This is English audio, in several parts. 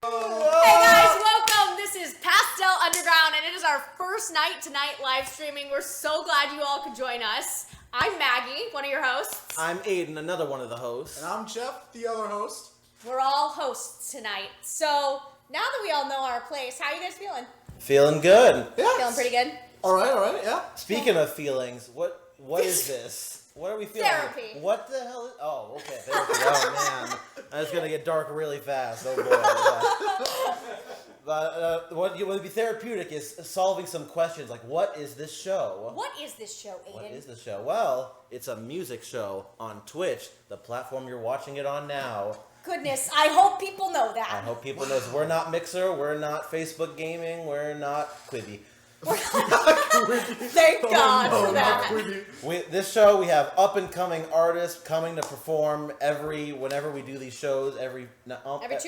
Hey guys, welcome! This is Pastel Underground, and it is our first night tonight live streaming. We're so glad you all could join us. I'm Maggie, one of your hosts. I'm Aiden, another one of the hosts. And I'm Jeff, the other host. We're all hosts tonight. So, now that we all know our place, how are you guys feeling? Feeling good. Yeah. Feeling pretty good? Alright, yeah. Speaking of feelings, what is this? What are we feeling? Therapy. What the hell is... Oh, okay, therapy. Oh, man. It's going to get dark really fast. Oh, boy. But what would be therapeutic is solving some questions, like, what is this show? What is this show, Aiden? What is the show? Well, it's a music show on Twitch, the platform you're watching it on now. Goodness, I hope people know that. I hope people know. We're not Mixer, we're not Facebook Gaming, we're not Quibi. Thank God for that. This show, we have up-and-coming artists coming to perform whenever we do these shows, every 2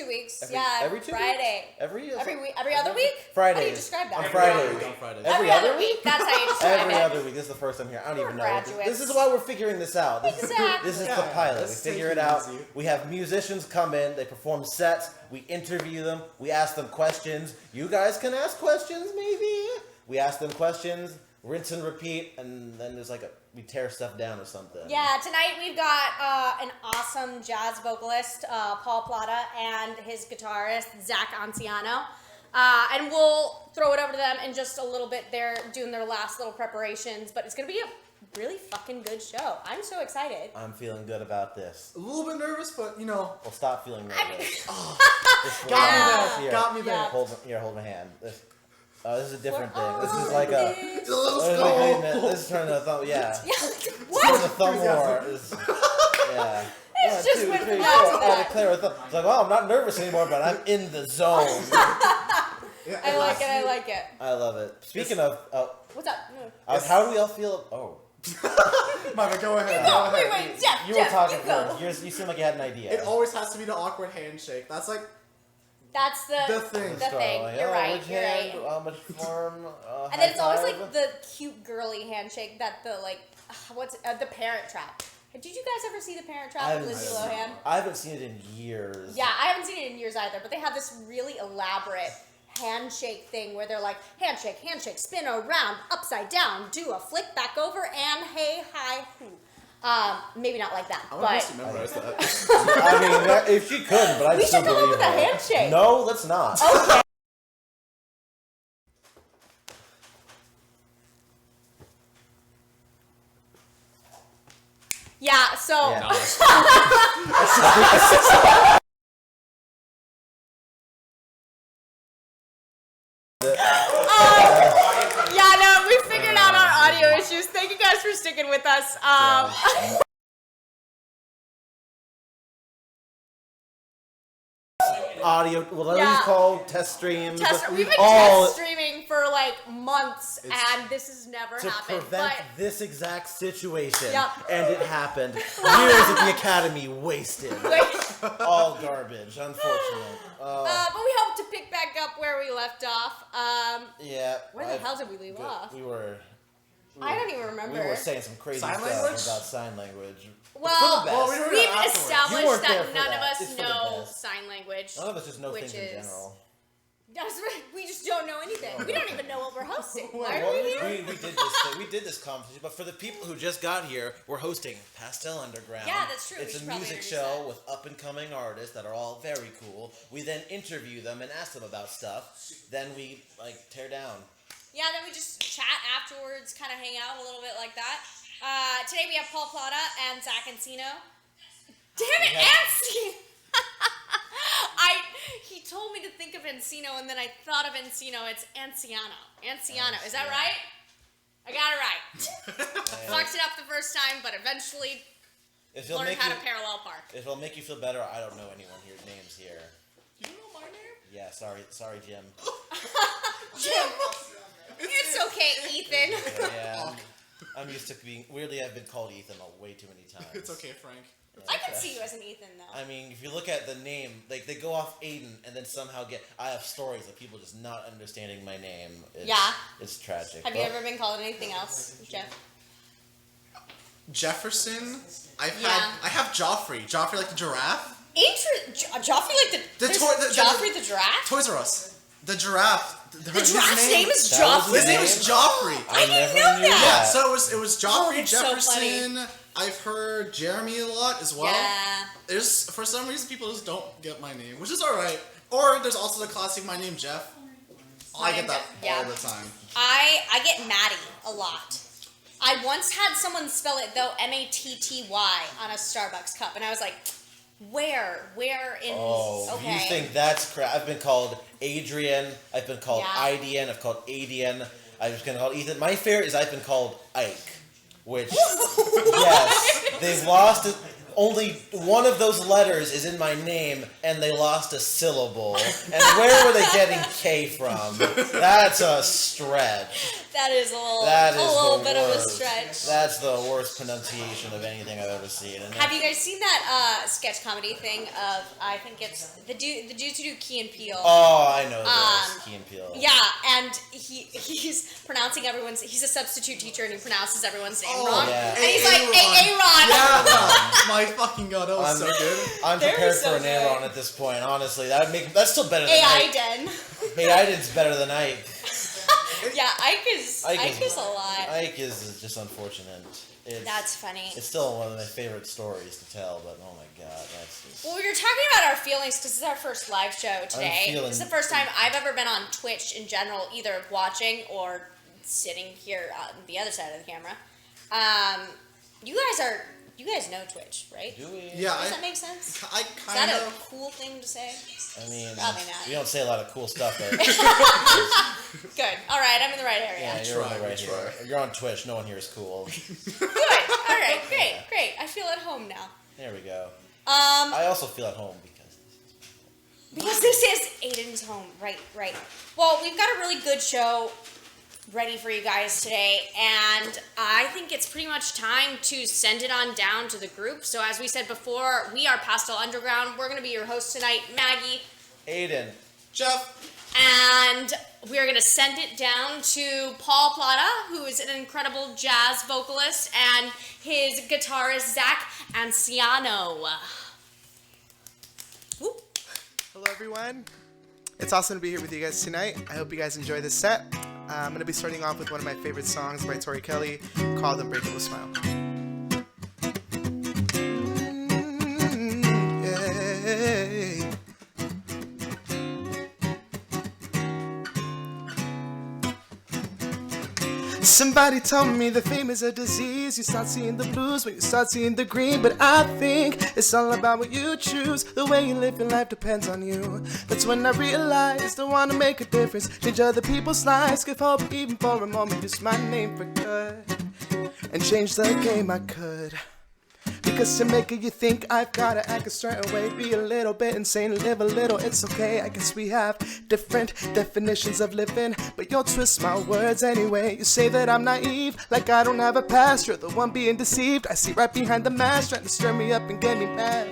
weeks. Every 2 Friday. weeks? Every other week? Fridays. How do you describe that? On Fridays. Every other week? That's how you describe Every it. other week. This is the first time here. I don't even know. Graduates. This is why we're figuring this out. Exactly. This is the pilot. We let's figure take it it out. easy. We have musicians come in. They perform sets. We interview them. We ask them questions. You guys can ask questions, maybe. We ask them questions, rinse and repeat, and then there's we tear stuff down or something. Yeah, tonight we've got an awesome jazz vocalist, Paul Plata, and his guitarist, Zach Anciano. And we'll throw it over to them in just a little bit. They're doing their last little preparations, but it's going to be a really fucking good show. I'm so excited. I'm feeling good about this. A little bit nervous, but Well, stop feeling nervous. got me there. Hold my hand. This is a different thing. This is Oh, like a... It's a little Wait a skull. minute. This is turning into a thumb... Yeah. What? The thumb war is... Yeah. It's just went from four. that to Oh, that. declare a thumb. It's like, oh, I'm not nervous anymore, but I'm in the zone. I like it. I love it. Speaking of... What's up? how do we all feel... Oh. Mama, go ahead. No, wait, Jeff, You were talking you go. first. You seem like you had an idea. It always has to be the awkward handshake. That's like That's the thing. The thing. You're right. Which You're hand, right. how much form, And then it's always high five? like the cute girly handshake that the the Parent Trap. Did you guys ever see the Parent Trap with Lindsay Lohan? I haven't seen it in years. Yeah, I haven't seen it in years either. But they have this really elaborate handshake thing where they're like handshake, spin around, upside down, do a flick back over, and hey, hi, hoo. Maybe not like that, I but want to memorize that. I mean, if she could, but I we still should come up believe with a her. handshake. No, let's not. Okay. Yeah, so yeah, no, we figured out our audio issues. Thank you guys for sticking with us. Audio, what are these called? Test streams. We've been all test streaming for like months, and this has never to happened. prevent But this exact situation. Yep. And it happened. Years at the Academy wasted. All garbage, unfortunate. but we hope to pick back up where we left off. Yeah. Where the hell did we leave off? I don't even remember. We were saying some crazy Sign stuff language? about sign language. Well, For the best. we were we've afterwards. You established weren't there that for none that. of us It's for the know best. sign language. None of us just know Which things in is- general. That's right. We just don't know anything. We don't even know what we're hosting. Why are Well, we here? we did this competition, but for the people who just got here, we're hosting Pastel Underground. Yeah, that's true. We It's a should probably music introduce show that. with up-and-coming artists that are all very cool. We then interview them and ask them about stuff. Then we tear down. Yeah, then we just chat afterwards, kind of hang out a little bit like that. Today we have Paul Plata and Zach Ancino. Damn it, Ancino! He told me to think of Encino, and then I thought of Encino. It's Anciano. Anciano. Is that right? I got it right. Fucked it up the first time, but eventually learned how to parallel park. If it'll make you feel better, I don't know anyone here. Names here. You know my name? Yeah, sorry, Jim. Jim. It's okay, Ethan. Yeah, I'm used to being. Weirdly, I've been called Ethan way too many times. It's okay, Frank. I can see you as an Ethan, though. I mean, if you look at the name, they go off Aiden and then somehow I have stories of people just not understanding my name. It's tragic. Have you ever been called anything else, Jeff? Jefferson. I Yeah. have Joffrey. Joffrey like the giraffe. Joffrey like The Joffrey the giraffe? Toys R Us. The giraffe. The giraffe's name is That was Joffrey. His name is Joffrey. I didn't never know knew that. Yeah, so it was Joffrey, that's so Jefferson. I've heard Jeremy a lot as well. Yeah. There's for some reason people just don't get my name, which is alright. Or there's also the classic My Name Jeff. I get that Yeah. all the time. I get Maddie a lot. I once had someone spell it though Matty on a Starbucks cup, and I was like, where in? Oh, okay. you think that's crap? I've been called Adrian. I've been called Yeah. Idian. I've called Adian. I've been called Ethan. My favorite is I've been called Ike, which yes, they've lost it. Only one of those letters is in my name, and they lost a syllable. And where were they getting K from? That's a stretch. That is a little, That a is little the bit of a worst. stretch. That's the worst pronunciation of anything I've ever seen. And Have you guys seen that sketch comedy thing of I think it's the dudes who do Key and Peele? Oh, I know this. Key and Peele. Yeah, and he's pronouncing everyone's. He's a substitute teacher and he pronounces everyone's name Oh, wrong. yeah. And he's like Aaron. Aaron. Yeah. My fucking god, that was so good. I'm They're prepared so for an good. Aaron at this point. Honestly, that's still better than AI Ike. Den. Hey, Iden's better than Ike. Yeah, Ike is a lot. Ike is just unfortunate. That's funny. It's still one of my favorite stories to tell, but oh my god, that's just... Well, we were talking about our feelings because this is our first live show today. feeling- This is the first time I've ever been on Twitch in general, either watching or sitting here on the other side of the camera. You guys know Twitch, right? Do we? Yeah, Does that make sense? I Is kind that a of. cool thing to say? I mean, Probably not. we don't say a lot of cool stuff, but Good. All right, I'm in the right area. yeah, you're on try, the we right try. here. You're on Twitch. No one here is cool. Good. All right, great. I feel at home now. There we go. Um, I also feel at home because this is Aiden's home. Right. Well, we've got a really good show ready for you guys today, and I think it's pretty much time to send it on down to the group. So as we said before, we are Pastel Underground. We're going to be your hosts tonight, Maggie, Aiden. Jeff. and we're going to send it down to Paul Plata, who is an incredible jazz vocalist, and his guitarist, Zach Anciano. Whoop. Hello, everyone. It's awesome to be here with you guys tonight. I hope you guys enjoy this set. I'm going to be starting off with one of my favorite songs by Tori Kelly called Unbreakable Smile. Yeah. Somebody told me that fame is a disease. You start seeing the blues when you start seeing the green. But I think it's all about what you choose. The way you live your life depends on you. That's when I realized I want to make a difference. Change other people's lives. Give hope even for a moment. Use my name for good. And change the game I could. Because to make it you think I've gotta act a certain way. Be a little bit insane, live a little, it's okay. I guess we have different definitions of living, but you'll twist my words anyway. You say that I'm naive, like I don't have a past. You're the one being deceived. I see right behind the mask, trying to stir me up and get me mad.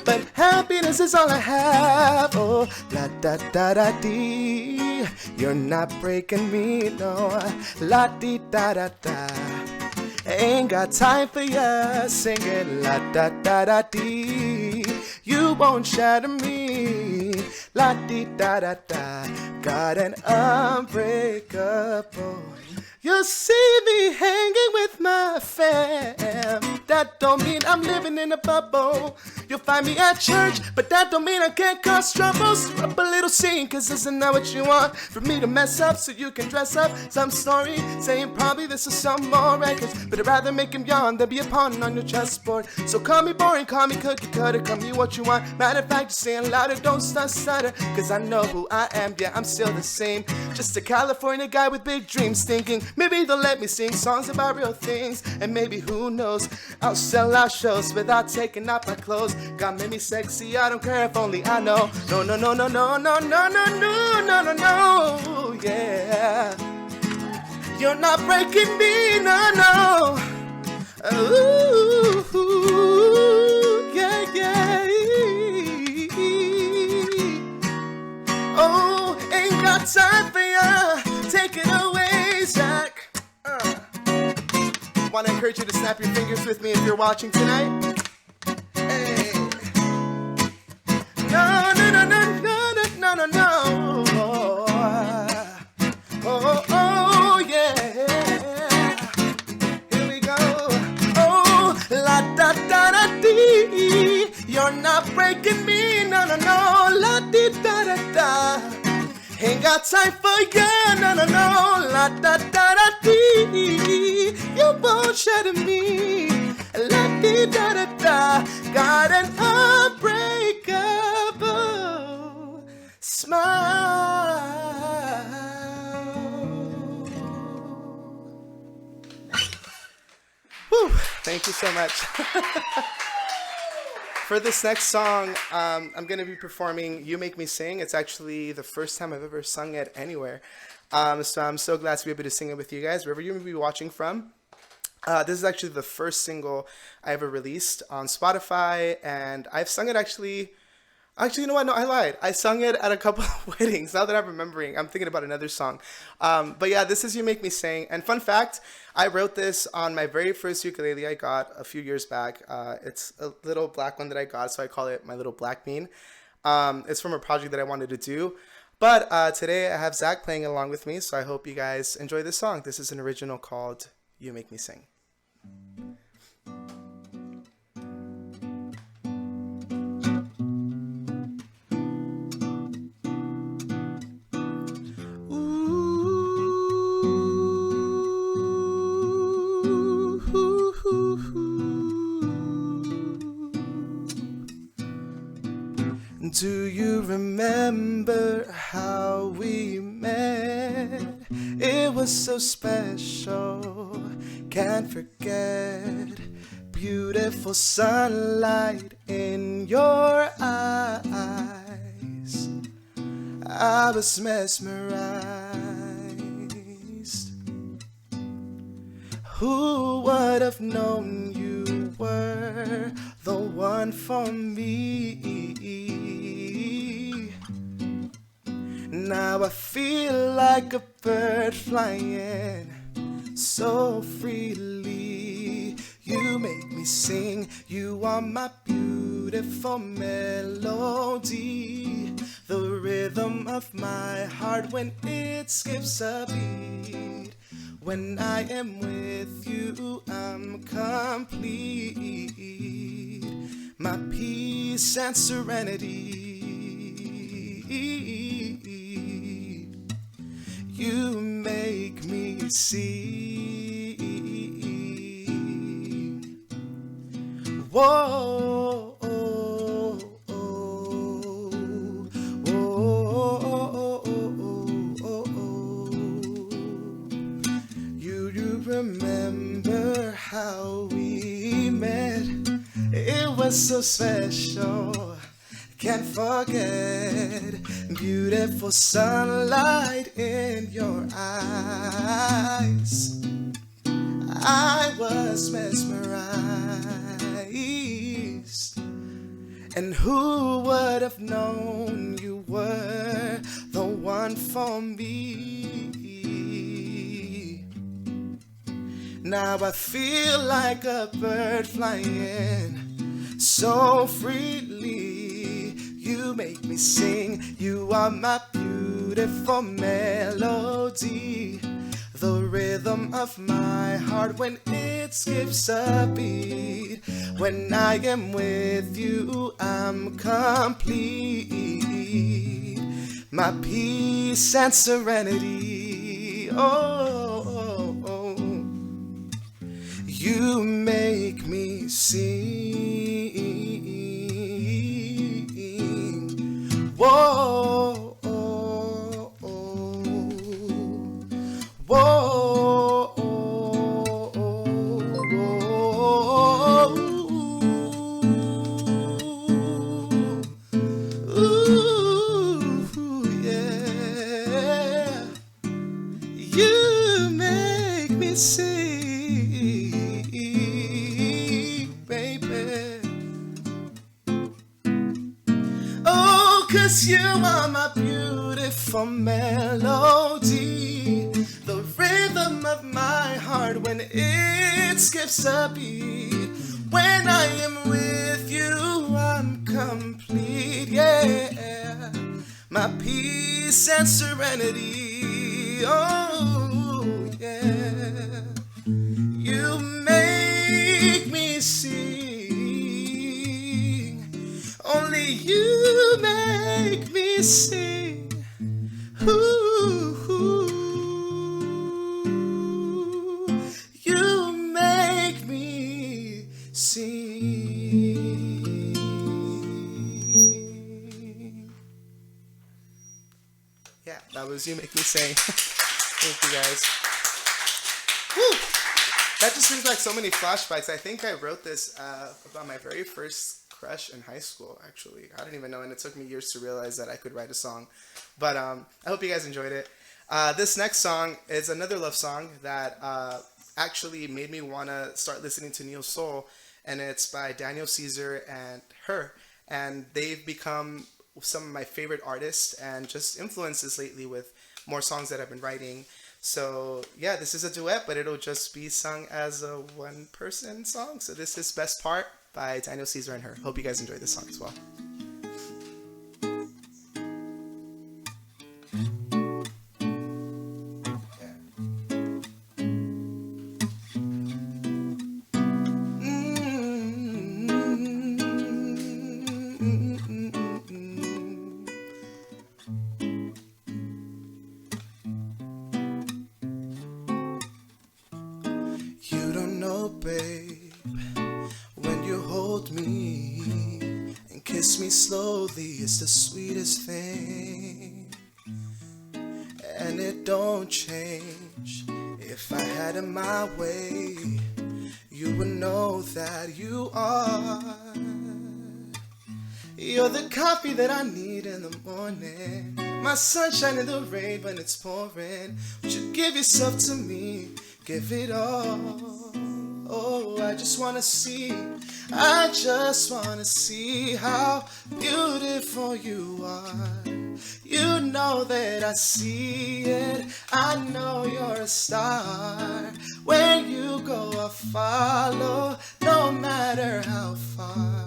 But happiness is all I have. Oh, la da da da dee. You're not breaking me, no. La dee da da da. Ain't got time for ya, singing la da da da dee. You won't shatter me, la dee da da da. Got an unbreakable. You see me hanging with my fam. That don't mean I'm living in a bubble. You'll find me at church, but that don't mean I can't cause trouble. Stir up a little scene, cause isn't that what you want? For me to mess up so you can dress up some story, saying probably this is some more records. But I'd rather make him yawn than be a pawn on your chessboard. So call me boring, call me cookie cutter, call me what you want. Matter of fact, just saying louder, don't stutter. Cause I know who I am, yeah, I'm still the same. Just a California guy with big dreams, thinking maybe they'll let me sing songs about real things. And maybe, who knows, I'll sell out shows without taking off my clothes. Got me sexy, I don't care if only I know. No, no, no, no, no, no, no, no, no, no, no, no, yeah. You're not breaking me, no, no. Ooh, yeah, yeah. Oh, ain't got time for ya. Take it away, Zach. Want to encourage you to snap your fingers with me if you're watching tonight. Hey. you're not breaking me. No, no, no, la di da da da. Ain't got time for you. No, no, no, la da da da dee. You won't shed me. La di da da da. Got an unbreakable smile. Whew, thank you so much. For this next song, I'm going to be performing You Make Me Sing. It's actually the first time I've ever sung it anywhere. So I'm so glad to be able to sing it with you guys, wherever you may be watching from. This is actually the first single I ever released on Spotify, and I've sung it actually, you know what? No, I lied. I sung it at a couple of weddings. Now that I'm remembering, I'm thinking about another song. But yeah, this is You Make Me Sing. And fun fact, I wrote this on my very first ukulele I got a few years back. It's a little black one that I got, so I call it my little black bean. It's from a project that I wanted to do. But today I have Zach playing along with me, so I hope you guys enjoy this song. This is an original called You Make Me Sing. Do you remember how we met? It was so special, can't forget. Beautiful sunlight in your eyes. I was mesmerized. Who would have known you were the one for me? Now I feel like a bird flying so freely. You make me sing, you are my beautiful melody. The rhythm of my heart when it skips a beat. When I am with you, I'm complete. My peace and serenity. You make me sing. Whoa, oh, oh, oh, oh, oh. You remember how we met? It was so special, can't forget. Beautiful sunlight in your eyes. I was mesmerized. And who would have known you were the one for me? Now I feel like a bird flying so freely. You make me sing, you are my beautiful melody. The rhythm of my heart when it skips a beat. When I am with you, I'm complete. My peace and serenity. Oh, oh, oh. You make me sing. Whoa, oh, oh, whoa, oh, oh, ooh, yeah. You make me sing, baby. Oh, 'cause you are my beautiful melody. The rhythm of my heart when it skips a beat. When I am with you, I'm complete, yeah. My peace and serenity, oh, yeah. You make me sing. you make me sing. Ooh, you make me sing. Yeah, that was You Make Me Sing. Thank you guys. Woo! That just brings back so many flashbacks. I think I wrote this about my very first crush in high school, actually. I didn't even know, and it took me years to realize that I could write a song. But I hope you guys enjoyed it. This next song is another love song that actually made me want to start listening to neo soul, and it's by Daniel Caesar and her. And they've become some of my favorite artists and just influences lately with more songs that I've been writing. So yeah, this is a duet, but it'll just be sung as a one-person song. So this is Best Part by Daniel Caesar and her. Hope you guys enjoy this song as well. You don't know, babe, when you hold me and kiss me slowly, it's the sweetest thing. And it don't change. If I had it my way, you would know that you are. You're the coffee that I need in the morning, my sunshine in the rain when it's pouring. Would you give yourself to me? Give it all. Oh, I just wanna see how beautiful you are. You know that I see it. I know you're a star. Where you go, I follow, no matter how far.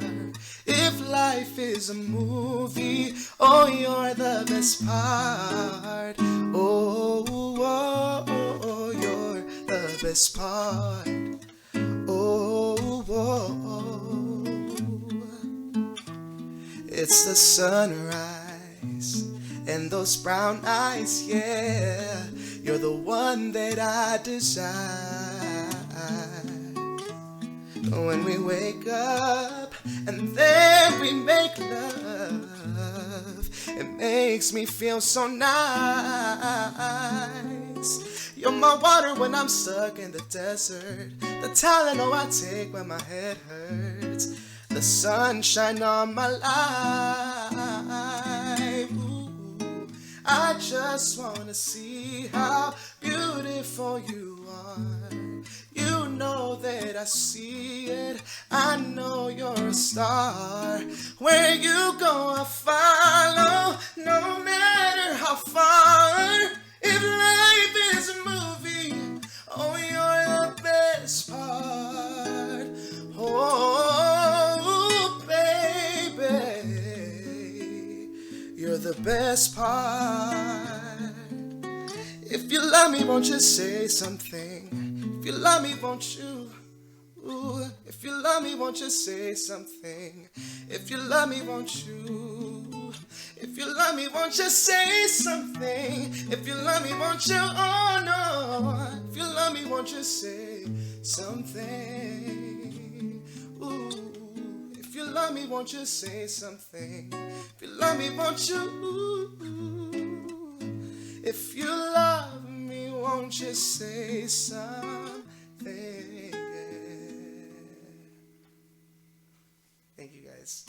If life is a movie, oh, you're the best part. Oh, oh, oh, oh, you're the best part. Oh, oh, oh. It's the sunrise and those brown eyes, yeah. You're the one that I desire. When we wake up and then we make love, it makes me feel so nice. You're my water when I'm stuck in the desert, the Tylenol I take when my head hurts, the sunshine on my life. Ooh, I just wanna see how beautiful you are. You know that I see it. I know you're a star. Where you go, I follow, no matter how far. If life is a movie, oh, you're the best part. Oh, baby, you're the best part. If you love me, won't you say something? If you love me, won't you? Ooh, if you love me, won't you say something? If you love me, won't you? If you love me, won't you say something? If you love me, won't you? Oh no. If you love me, won't you say something? Ooh, if you love me, won't you say something? If you love me, won't you? Ooh, if you love me, won't you say something? Thank you guys.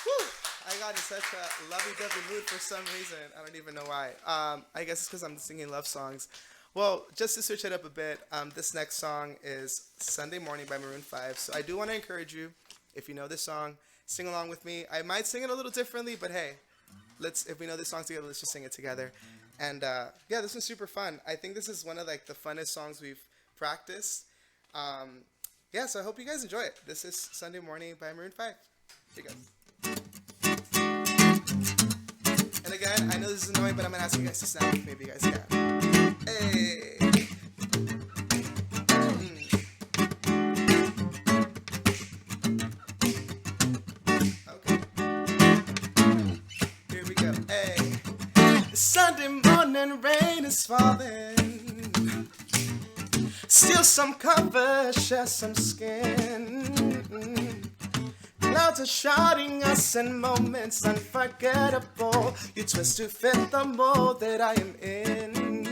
Whew. I got in such a lovey-dovey mood for some reason. I don't even know why. I guess it's because I'm singing love songs. Well, just to switch it up a bit, this next song is Sunday Morning by Maroon 5. So I do want to encourage you, if you know this song, sing along with me. I might sing it a little differently, but hey, if we know this song together, let's just sing it together. And yeah, this was super fun. I think this is one of like the funnest songs we've practiced. Yeah, so I hope you guys enjoy it. This is Sunday Morning by Maroon 5. Here you go. And again, I know this is annoying, but I'm gonna ask you guys to snap with me if you guys can. Hey. Sunday morning, rain is falling. Steal some cover, share some skin. Clouds are shrouding us in moments unforgettable. You twist to fit the mold that I am in.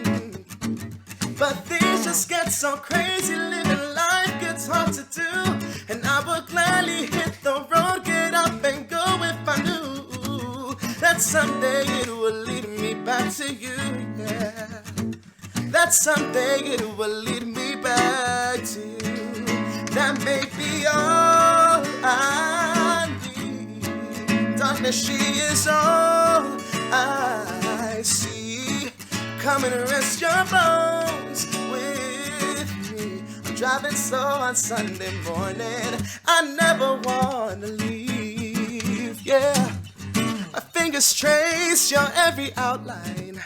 But things just get so crazy, living life gets hard to do. And I would gladly hit the road, get up and go if I knew that someday it will lead me back to you, yeah. That someday it will lead me back to you. That may be all I need. Darkness, she is all I see. Come and rest your bones with me. I'm driving slow on Sunday morning. I never wanna leave, yeah. My fingers trace your every outline.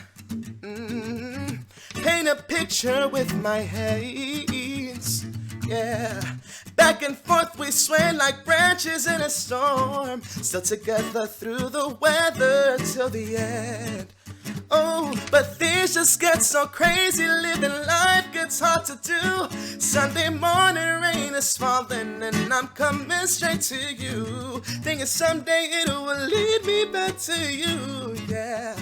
Paint a picture with my hands, yeah. Back and forth we sway like branches in a storm. Still together through the weather till the end. Oh, but things just get so crazy, living life gets hard to do. Sunday morning rain is falling and I'm coming straight to you. Thinking someday it will lead me back to you, yeah.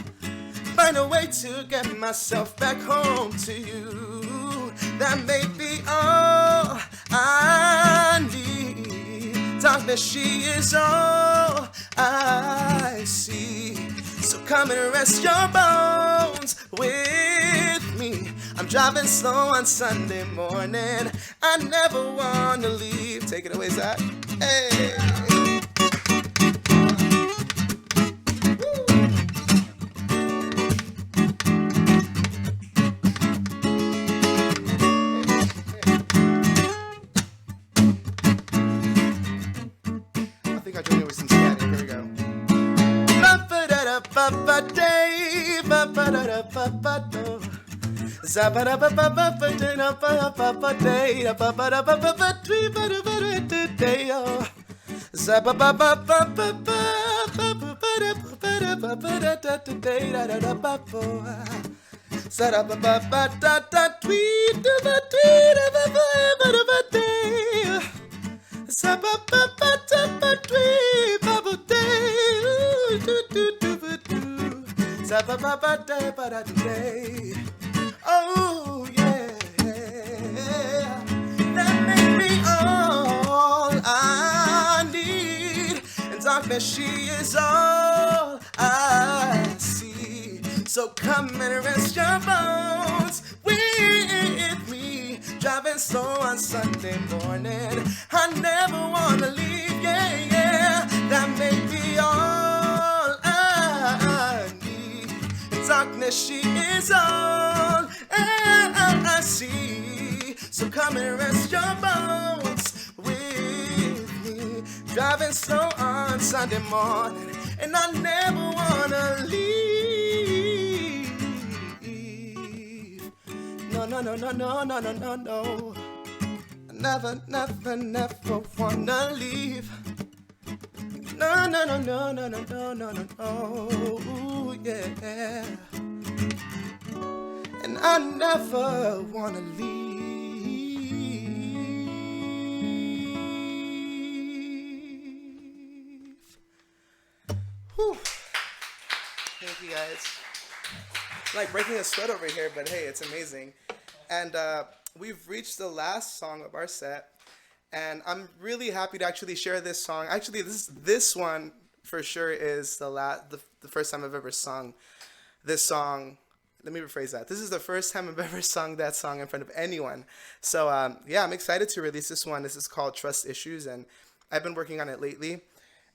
Find a way to get myself back home to you. That may be all I need. Darkness, she is all I see. So come and rest your bones with me. I'm driving slow on Sunday morning. I never wanna leave. Take it away, Zach. Hey. I think I joined it with some Spanish. Here we go. Oh yeah, that may be all I need. And darkness, she is all I see. So come and rest your bones with me. Driving slow on Sunday morning. I never wanna leave, yeah, yeah. That may be all I need. In darkness, she is all I see. So come and rest your bones with me. Driving slow on Sunday morning, and I never wanna leave. No, no, no, no, no, no, no, no, no. I never, never, never wanna leave. No, no, no, no, no, no, no, no, no, no, yeah. And I never wanna leave. Whew. Thank you guys. I'm like breaking a sweat over here, but hey, it's amazing. And we've reached the last song of our set. And I'm really happy to actually share this song. Actually, this one for sure is the first time I've ever sung this song. Let me rephrase that. This is the first time I've ever sung that song in front of anyone. So yeah, I'm excited to release this one. This is called Trust Issues, and I've been working on it lately.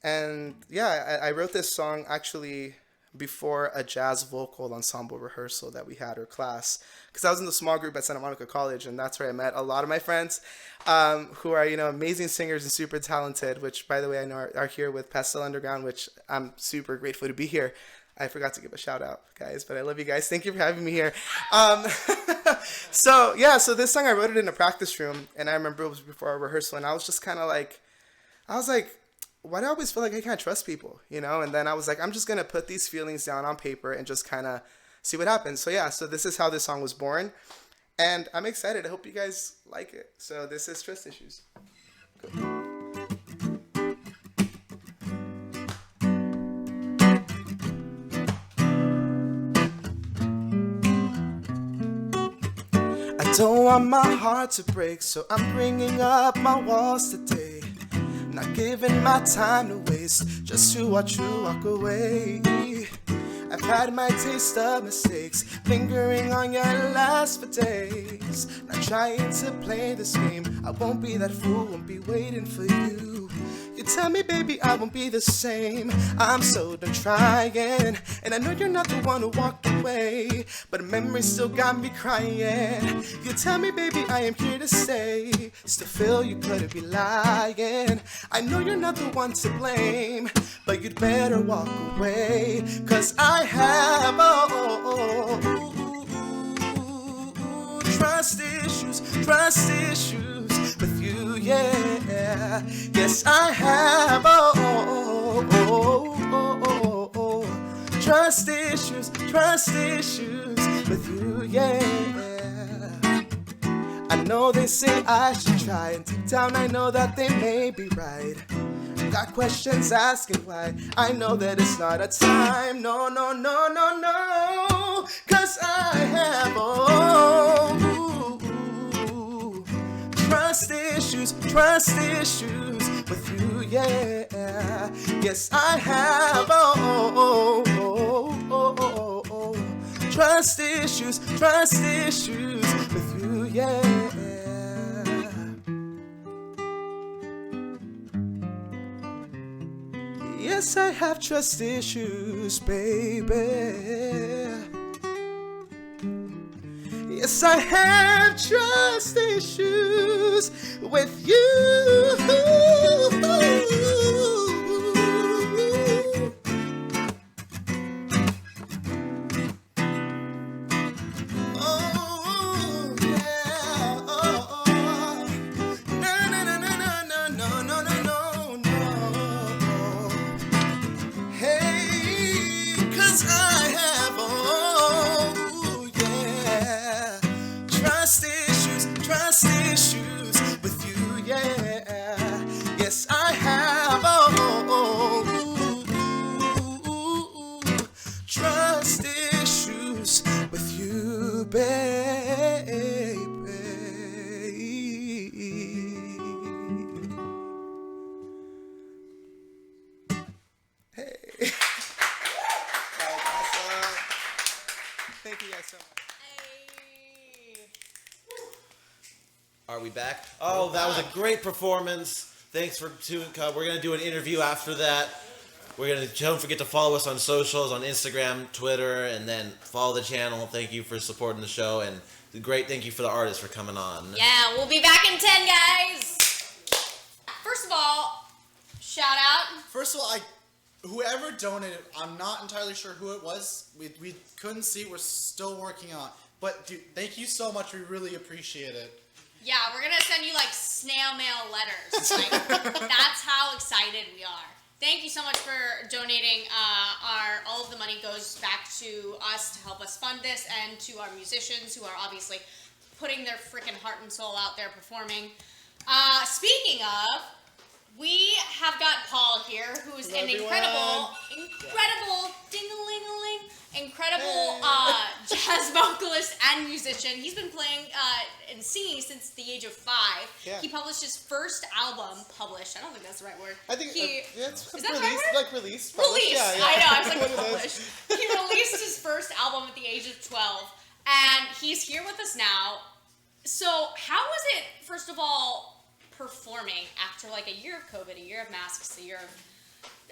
And yeah, I wrote this song actually before a jazz vocal ensemble rehearsal that we had, or class, because I was in the small group at Santa Monica College, and that's where I met a lot of my friends who are, amazing singers and super talented, which, by the way, I know are here with Pastel Underground, which I'm super grateful to be here. I forgot to give a shout out, guys, but I love you guys. Thank you for having me here. So this song, I wrote it in a practice room, and I remember it was before a rehearsal, and I was just kind of like, why do I always feel like I can't trust people, And then I was like, I'm just going to put these feelings down on paper and just kind of see what happens. So yeah, so this is how this song was born, and I'm excited. I hope you guys like it. So this is Trust Issues. I don't want my heart to break, so I'm bringing up my walls today. Not giving my time to waste, just to watch you walk away. I've had my taste of mistakes, lingering on your last for days. Not trying to play this game, I won't be that fool, won't be waiting for you. You tell me, baby, I won't be the same. I'm so done trying, and I know you're not the one who walked away, but memory still got me crying. You tell me, baby, I am here to stay. Still feel you couldn't be lying. I know you're not the one to blame, but you'd better walk away, 'cause I have trust issues with you, yeah. Yes, I have trust issues with you, yeah. I know they say I should try, and deep down I know that they may be right. Got questions asking why. I know that it's not a time. No, 'cause I have trust issues with you, yeah. Yes, I have trust issues with you, yeah. Yes, I have trust issues, baby. Yes, I have trust issues with you. Oh, yeah. Oh. No. Hey, 'cause I have, yeah, trust issues with you, yeah. Yes, I have, trust issues with you, baby. Hey. Thank you guys so much. Are we back? Oh, that was a great performance. Thanks for tuning. We're gonna do an interview after that. Don't forget to follow us on socials, on Instagram, Twitter, and then follow the channel. Thank you for supporting the show, and great thank you for the artists for coming on. Yeah, we'll be back in 10, guys. First of all, shout out. First of all, whoever donated, I'm not entirely sure who it was. We couldn't see. We're still working on. But dude, thank you so much. We really appreciate it. Yeah, we're gonna send you like snail mail letters. Like, that's how excited we are. Thank you so much for donating. All of the money goes back to us to help us fund this, and to our musicians who are obviously putting their freaking heart and soul out there performing. Speaking of, we have got Paul here, who is an incredible ding-a-ling-a-ling, incredible jazz vocalist and musician. He's been playing and singing since the age of 5. Yeah. He published his first album. Published. I don't think that's the right word. I think is that released, the right word? like released. Released. Yeah. I know. I was like One of those. published. He released his first album at the age of 12, and he's here with us now. So, how was it, first of all, performing after like a year of COVID, a year of masks, a year of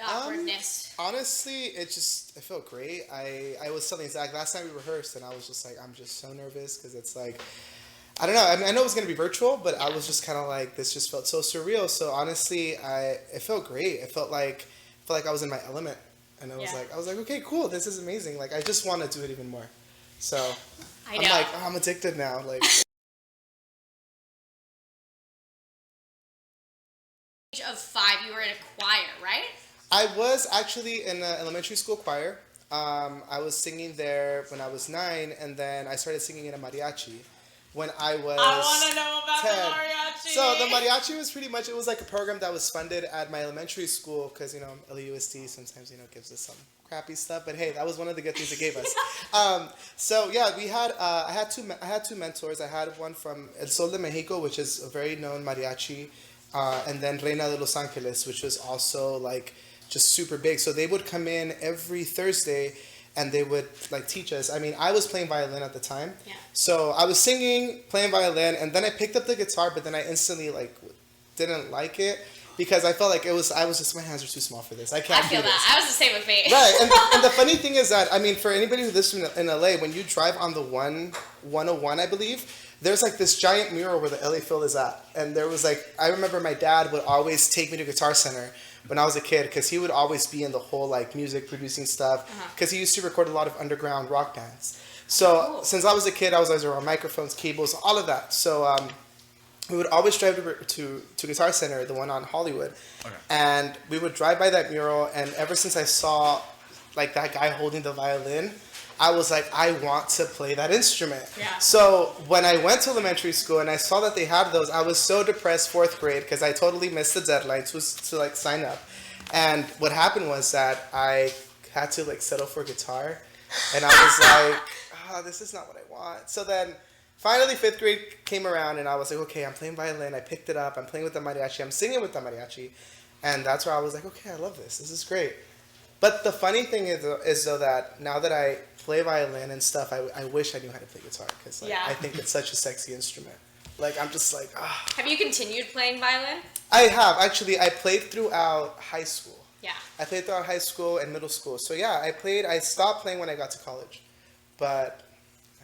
awkwardness? Honestly, it felt great. I was telling Zach last night we rehearsed, and I was just like, I'm just so nervous because it's like, I don't know. I mean, I know it was gonna be virtual, but I was just kind of like, this just felt so surreal. So honestly, it felt great. It felt like I was in my element, and I was like, okay, cool. This is amazing. Like, I just want to do it even more. So I know. I'm like, I'm addicted now. Like. Age of 5, you were in a choir, right? I was actually in an elementary school choir. I was singing there when I was 9, and then I started singing in a mariachi when I was I want to know about 10. the mariachi. So the mariachi was pretty much, it was like a program that was funded at my elementary school because, you know, LUSD sometimes, you know, gives us some crappy stuff. But hey, that was one of the good things it gave us. So yeah, we had, I had two mentors. I had one from El Sol de Mexico, which is a very known mariachi. And then Reina de Los Angeles, which was also like just super big. So they would come in every Thursday and they would like teach us. I mean, I was playing violin at the time. Yeah. So I was singing, playing violin, and then I picked up the guitar, but then I instantly like didn't like it because I felt like I was just, my hands are too small for this. I can't I feel do this. that. I was the same with me. Right, and the funny thing is that, I mean, for anybody who lives in LA, when you drive on the 101, I believe, there's like this giant mural where the LA Phil is at. And there was like, I remember my dad would always take me to Guitar Center when I was a kid because he would always be in the whole like music producing stuff because he used to record a lot of underground rock bands. So Cool. since I was a kid, I was always around microphones, cables, all of that. So we would always drive to Guitar Center, the one on Hollywood. Okay. And we would drive by that mural, and ever since I saw like that guy holding the violin, I was like, I want to play that instrument. Yeah. So when I went to elementary school and I saw that they had those, I was so depressed 4th grade because I totally missed the deadline to like sign up. And what happened was that I had to like settle for guitar, and I was like, oh, this is not what I want. So then finally 5th grade came around and I was like, okay, I'm playing violin. I picked it up. I'm playing with the mariachi. I'm singing with the mariachi. And that's where I was like, okay, I love this. This is great. But the funny thing is though that now that I play violin and stuff, I wish I knew how to play guitar because like, Yeah. I think it's such a sexy instrument. Like, I'm just like, ah. Have you continued playing violin? I have. Actually, I played throughout high school. Yeah. I played throughout high school and middle school. So yeah, I stopped playing when I got to college. But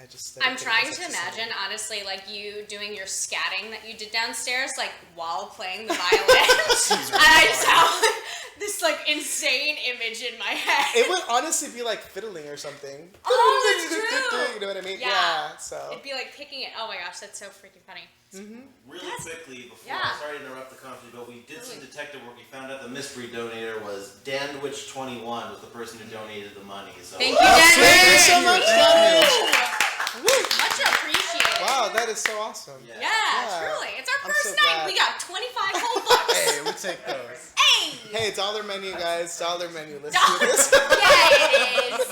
I just... I'm trying to imagine, honestly, like you doing your scatting that you did downstairs, like while playing the violin. And I just have like, this like insane image in my head. It would honestly be like fiddling or something. Oh, that's true. You know what I mean? Yeah. So... It'd be like picking it. Oh my gosh, that's so freaking funny. Really quickly, before yeah. sorry to interrupt the conversation, but we did some detective work. We found out the mystery donator was Danwich21 was the person who donated the money. So Thank you, Denver. Thank you so much, Danwich. Much appreciated. Wow, that is so awesome. Yeah, Yeah. truly. It's our I'm first so night. glad. We got 25 whole bucks. Hey, we take those. Hey! Hey, dollar menu, guys. Dollar menu. Let's do this. Yeah, it is.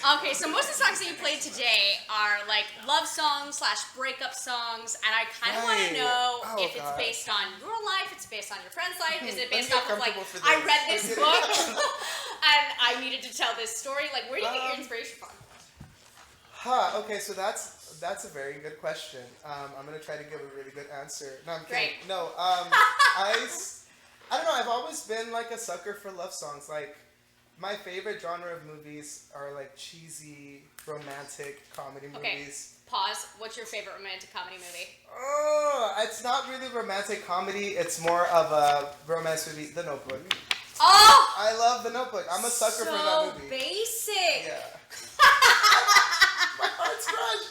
Okay, so most of the songs that you played today are like love songs / breakup songs, and I kind of want to Right. know Oh, if it's God. based on your life, it's based on your friend's life, is it Let's based get off of like, comfortable for I this. read this Let's get book it. and I needed to tell this story? Like, where do you get your inspiration from? Okay, so that's a very good question. I'm gonna try to give a really good answer. No, I'm kidding. Great. No, I don't know. I've always been like a sucker for love songs. Like, my favorite genre of movies are like cheesy, romantic comedy Okay, movies. pause. What's your favorite romantic comedy movie? Oh, it's not really romantic comedy. It's more of a romance movie. The Notebook. Oh! I love The Notebook. I'm a sucker for that So movie. basic. Yeah. My heart's crushed.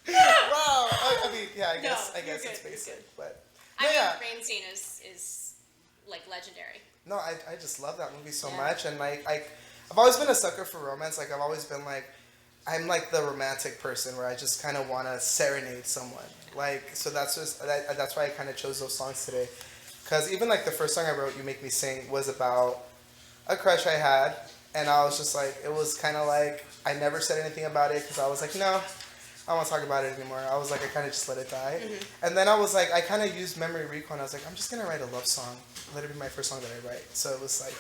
Wow. I mean, yeah. I guess you're it's good, you're basic, good. but I no, mean, yeah. the rain scene is like legendary. No, I just love that movie so Yeah. much, and like I've always been a sucker for romance. Like, I've always been like, I'm like the romantic person where I just kind of want to serenade someone. Like, so that's why I kind of chose those songs today, because even like the first song I wrote, "You Make Me Sing," was about a crush I had, and I was just like, it was kind of like I never said anything about it because I was like, no, I don't want to talk about it anymore. I was like, I kind of just let it die. And then I was like, I kind of used memory recall, and I was like, I'm just going to write a love song. Let it be my first song that I write. So it was like,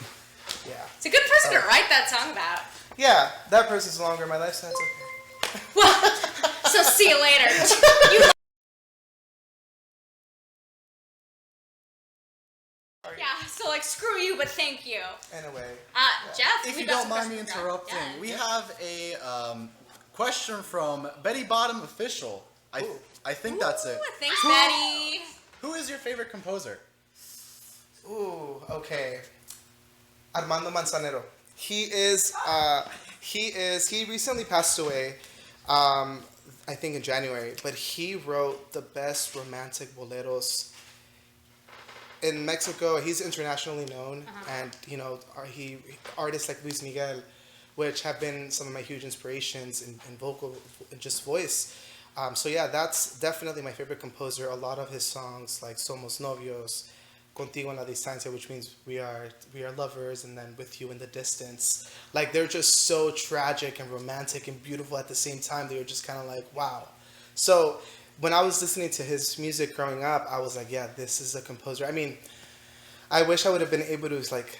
yeah. It's a good person to write that song about. Yeah, that person's no longer in my life, so that's okay. Well, so see you later. You- yeah, so like screw you, but thank you. Anyway. Jeff, If we've you got don't some mind me questions for interrupting, Yeah. we have a question from Betty Bottom Official. I think that's it. Ooh, thanks, Betty. Who is your favorite composer? Ooh, okay. Armando Manzanero. He recently passed away, I think in January, but he wrote the best romantic boleros in Mexico, he's internationally known, and artists like Luis Miguel, which have been some of my huge inspirations in vocal, in just voice. So yeah, that's definitely my favorite composer. A lot of his songs, like Somos Novios, Contigo en la Distancia, which means we are lovers, and then With You in the Distance. Like, they're just so tragic and romantic and beautiful at the same time. They were just kind of like, wow. So when I was listening to his music growing up, I was like, yeah, this is a composer. I mean, I wish I would have been able to like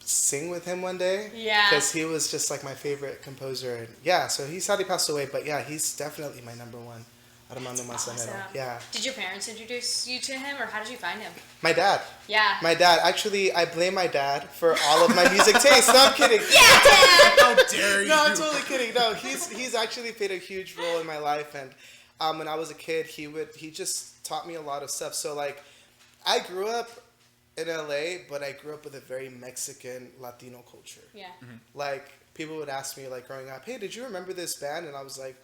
sing with him one day. Yeah. Because he was just like my favorite composer. And yeah, so he sadly passed away, but yeah, he's definitely my number one. Armando Manzanero. Awesome. Yeah. Did your parents introduce you to him, or how did you find him? My dad. Yeah. My dad. Actually, I blame my dad for all of my music taste. No, I'm kidding. Yeah, Dad! How dare you? No, I'm totally kidding. No, he's actually played a huge role in my life, and when I was a kid, he just taught me a lot of stuff. So like, I grew up in LA, but I grew up with a very Mexican Latino culture. Yeah. Like, people would ask me like growing up, hey, did you remember this band? And I was like,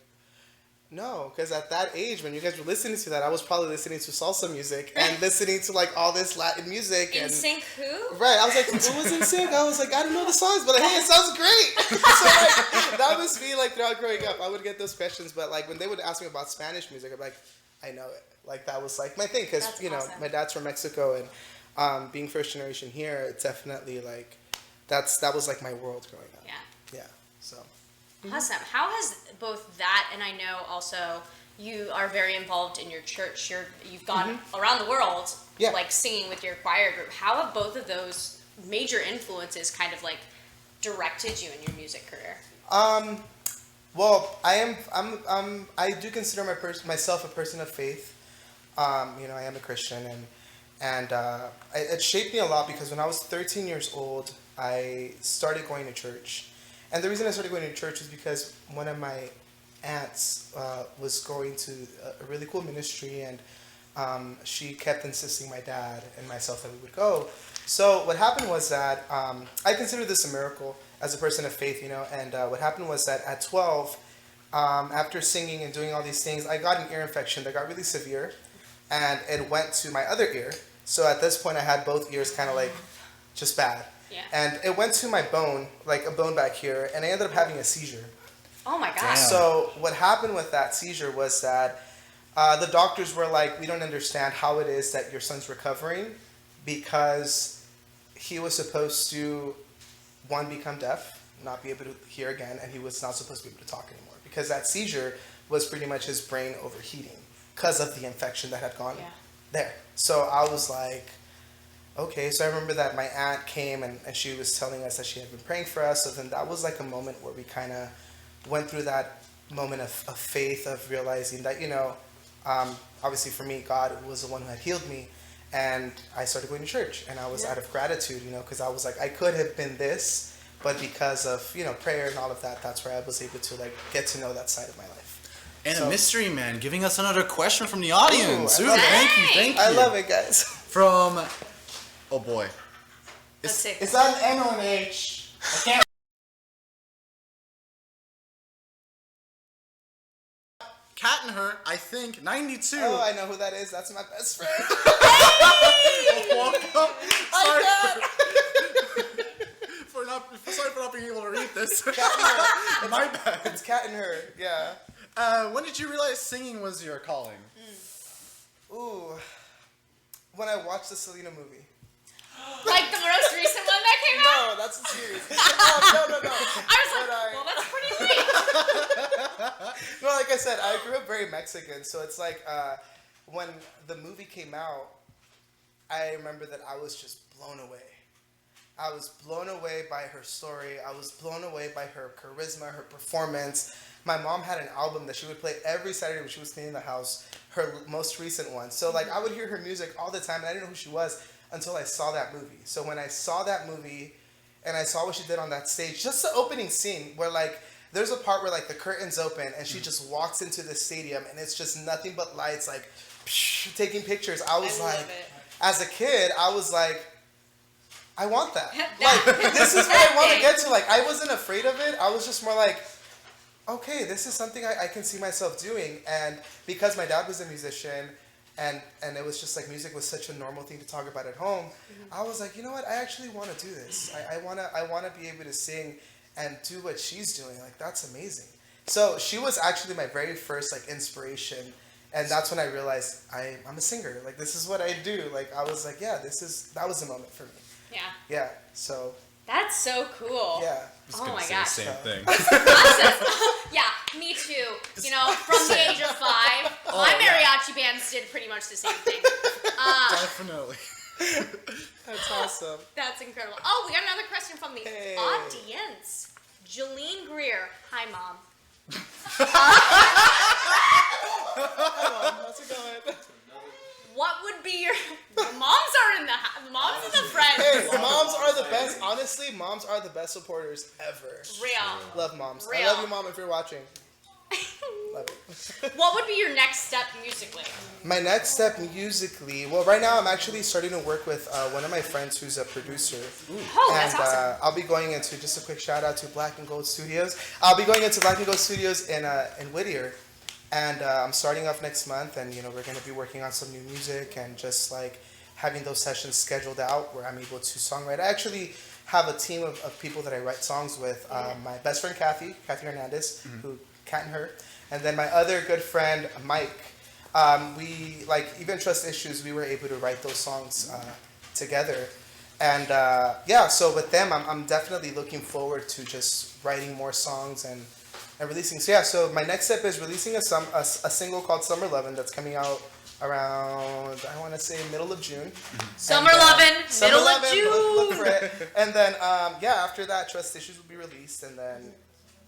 no, because at that age, when you guys were listening to that, I was probably listening to salsa music and listening to like all this Latin music. In and sync who? Right, I was like, who was in sync? I was like, I don't know the songs, but hey, it sounds great. So like, that was me like throughout growing up. I would get those questions, but like when they would ask me about Spanish music, I'm like, I know it. Like, that was like my thing, because That's awesome. my dad's from Mexico, and being first generation here, it's definitely like that was like my world growing up. Yeah. Yeah. So. Awesome. How has both that, and I know also you are very involved in your church. You've gone around the world, Yeah. like singing with your choir group. How have both of those major influences kind of like directed you in your music career? Well, I do consider myself a person of faith. I am a Christian, and it shaped me a lot, because when I was 13 years old, I started going to church. And the reason I started going to church is because one of my aunts was going to a really cool ministry, and she kept insisting my dad and myself that we would go. So what happened was that I consider this a miracle as a person of faith, and what happened was that at 12, after singing and doing all these things, I got an ear infection that got really severe, and it went to my other ear. So at this point, I had both ears kind of like just bad. Yeah. And it went to my bone, like a bone back here, and I ended up having a seizure. Oh my gosh. Damn. So what happened with that seizure was that the doctors were like, we don't understand how it is that your son's recovering, because he was supposed to, one, become deaf, not be able to hear again, and he was not supposed to be able to talk anymore, because that seizure was pretty much his brain overheating because of the infection that had gone there. So I was like, okay. So I remember that my aunt came, and she was telling us that she had been praying for us. So then that was like a moment where we kind of went through that moment of faith, of realizing that, obviously for me, God was the one who had healed me. And I started going to church, and I was out of gratitude, because I was like, I could have been this, but because of, prayer and all of that, that's where I was able to like get to know that side of my life. And a mystery man giving us another question from the audience. Ooh, Ooh, thank you. I love it, guys. From, oh boy. Let's see. It's not an N or an H. I can't. Cat and her, I think, 92. Oh, I know who that is. That's my best friend. Welcome. I Sorry for not being able to read this. Cat and her. My bad. It's Cat and her. Yeah. When did you realize singing was your calling? Ooh. When I watched the Selena movie. Like the most recent one that came out? No, that's a series. No. I was like, well, that's pretty late. No, like I said, I grew up very Mexican, so it's like when the movie came out, I remember that I was just blown away. I was blown away by her story. I was blown away by her charisma, her performance. My mom had an album that she would play every Saturday when she was cleaning the house, her most recent one. So like I would hear her music all the time, and I didn't know who she was until I saw that movie. So when I saw that movie and I saw what she did on that stage, just the opening scene where like there's a part where like the curtains open and she just walks into the stadium and it's just nothing but lights, like taking pictures. I was like, as a kid, I was like, I want that. Like, this is what I want to get to. Like, I wasn't afraid of it. I was just more like, okay, this is something I can see myself doing. And because my dad was a musician and it was just like music was such a normal thing to talk about at home. I was like, you know what? I actually want to do this. I wanna be able to sing and do what she's doing. Like that's amazing. So she was actually my very first like inspiration, and that's when I realized I'm a singer. Like this is what I do. Like I was like, yeah, that was a moment for me. Yeah. Yeah. So That's so cool. yeah. Oh my say gosh. the same thing. Yeah, me too. You know, from the age of 5, my mariachi bands did pretty much the same thing. Definitely. That's awesome. That's incredible. Oh, we got another question from the Hey. audience. Jolene Greer. Hi, Mom. How's it going? What would be your moms are in the moms and the friends? Hey, moms are the best. Honestly, moms are the best supporters ever. Real. Love moms. I Real. love you, Mom, if you're watching. Love you. What would be your next step musically? My next step musically, well, right now I'm actually starting to work with one of my friends who's a producer. Oh, that's And awesome. I'll be going into, just a quick shout out to Black and Gold Studios. I'll be going into Black and Gold Studios in Whittier. And I'm starting off next month, and you know we're going to be working on some new music and just like having those sessions scheduled out where I'm able to songwrite. I actually have a team of people that I write songs with. My best friend Kathy Hernandez, who Cat and her, and then my other good friend Mike. We like even Trust Issues. We were able to write those songs together, and yeah. So with them, I'm definitely looking forward to just writing more songs and releasing. So yeah, so my next step is releasing a single called Summer Lovin' that's coming out around, I want to say, middle of June. Summer And, Lovin', Summer middle of Lovin', June. look for it. And then, yeah, after that, Trust Issues will be released, and then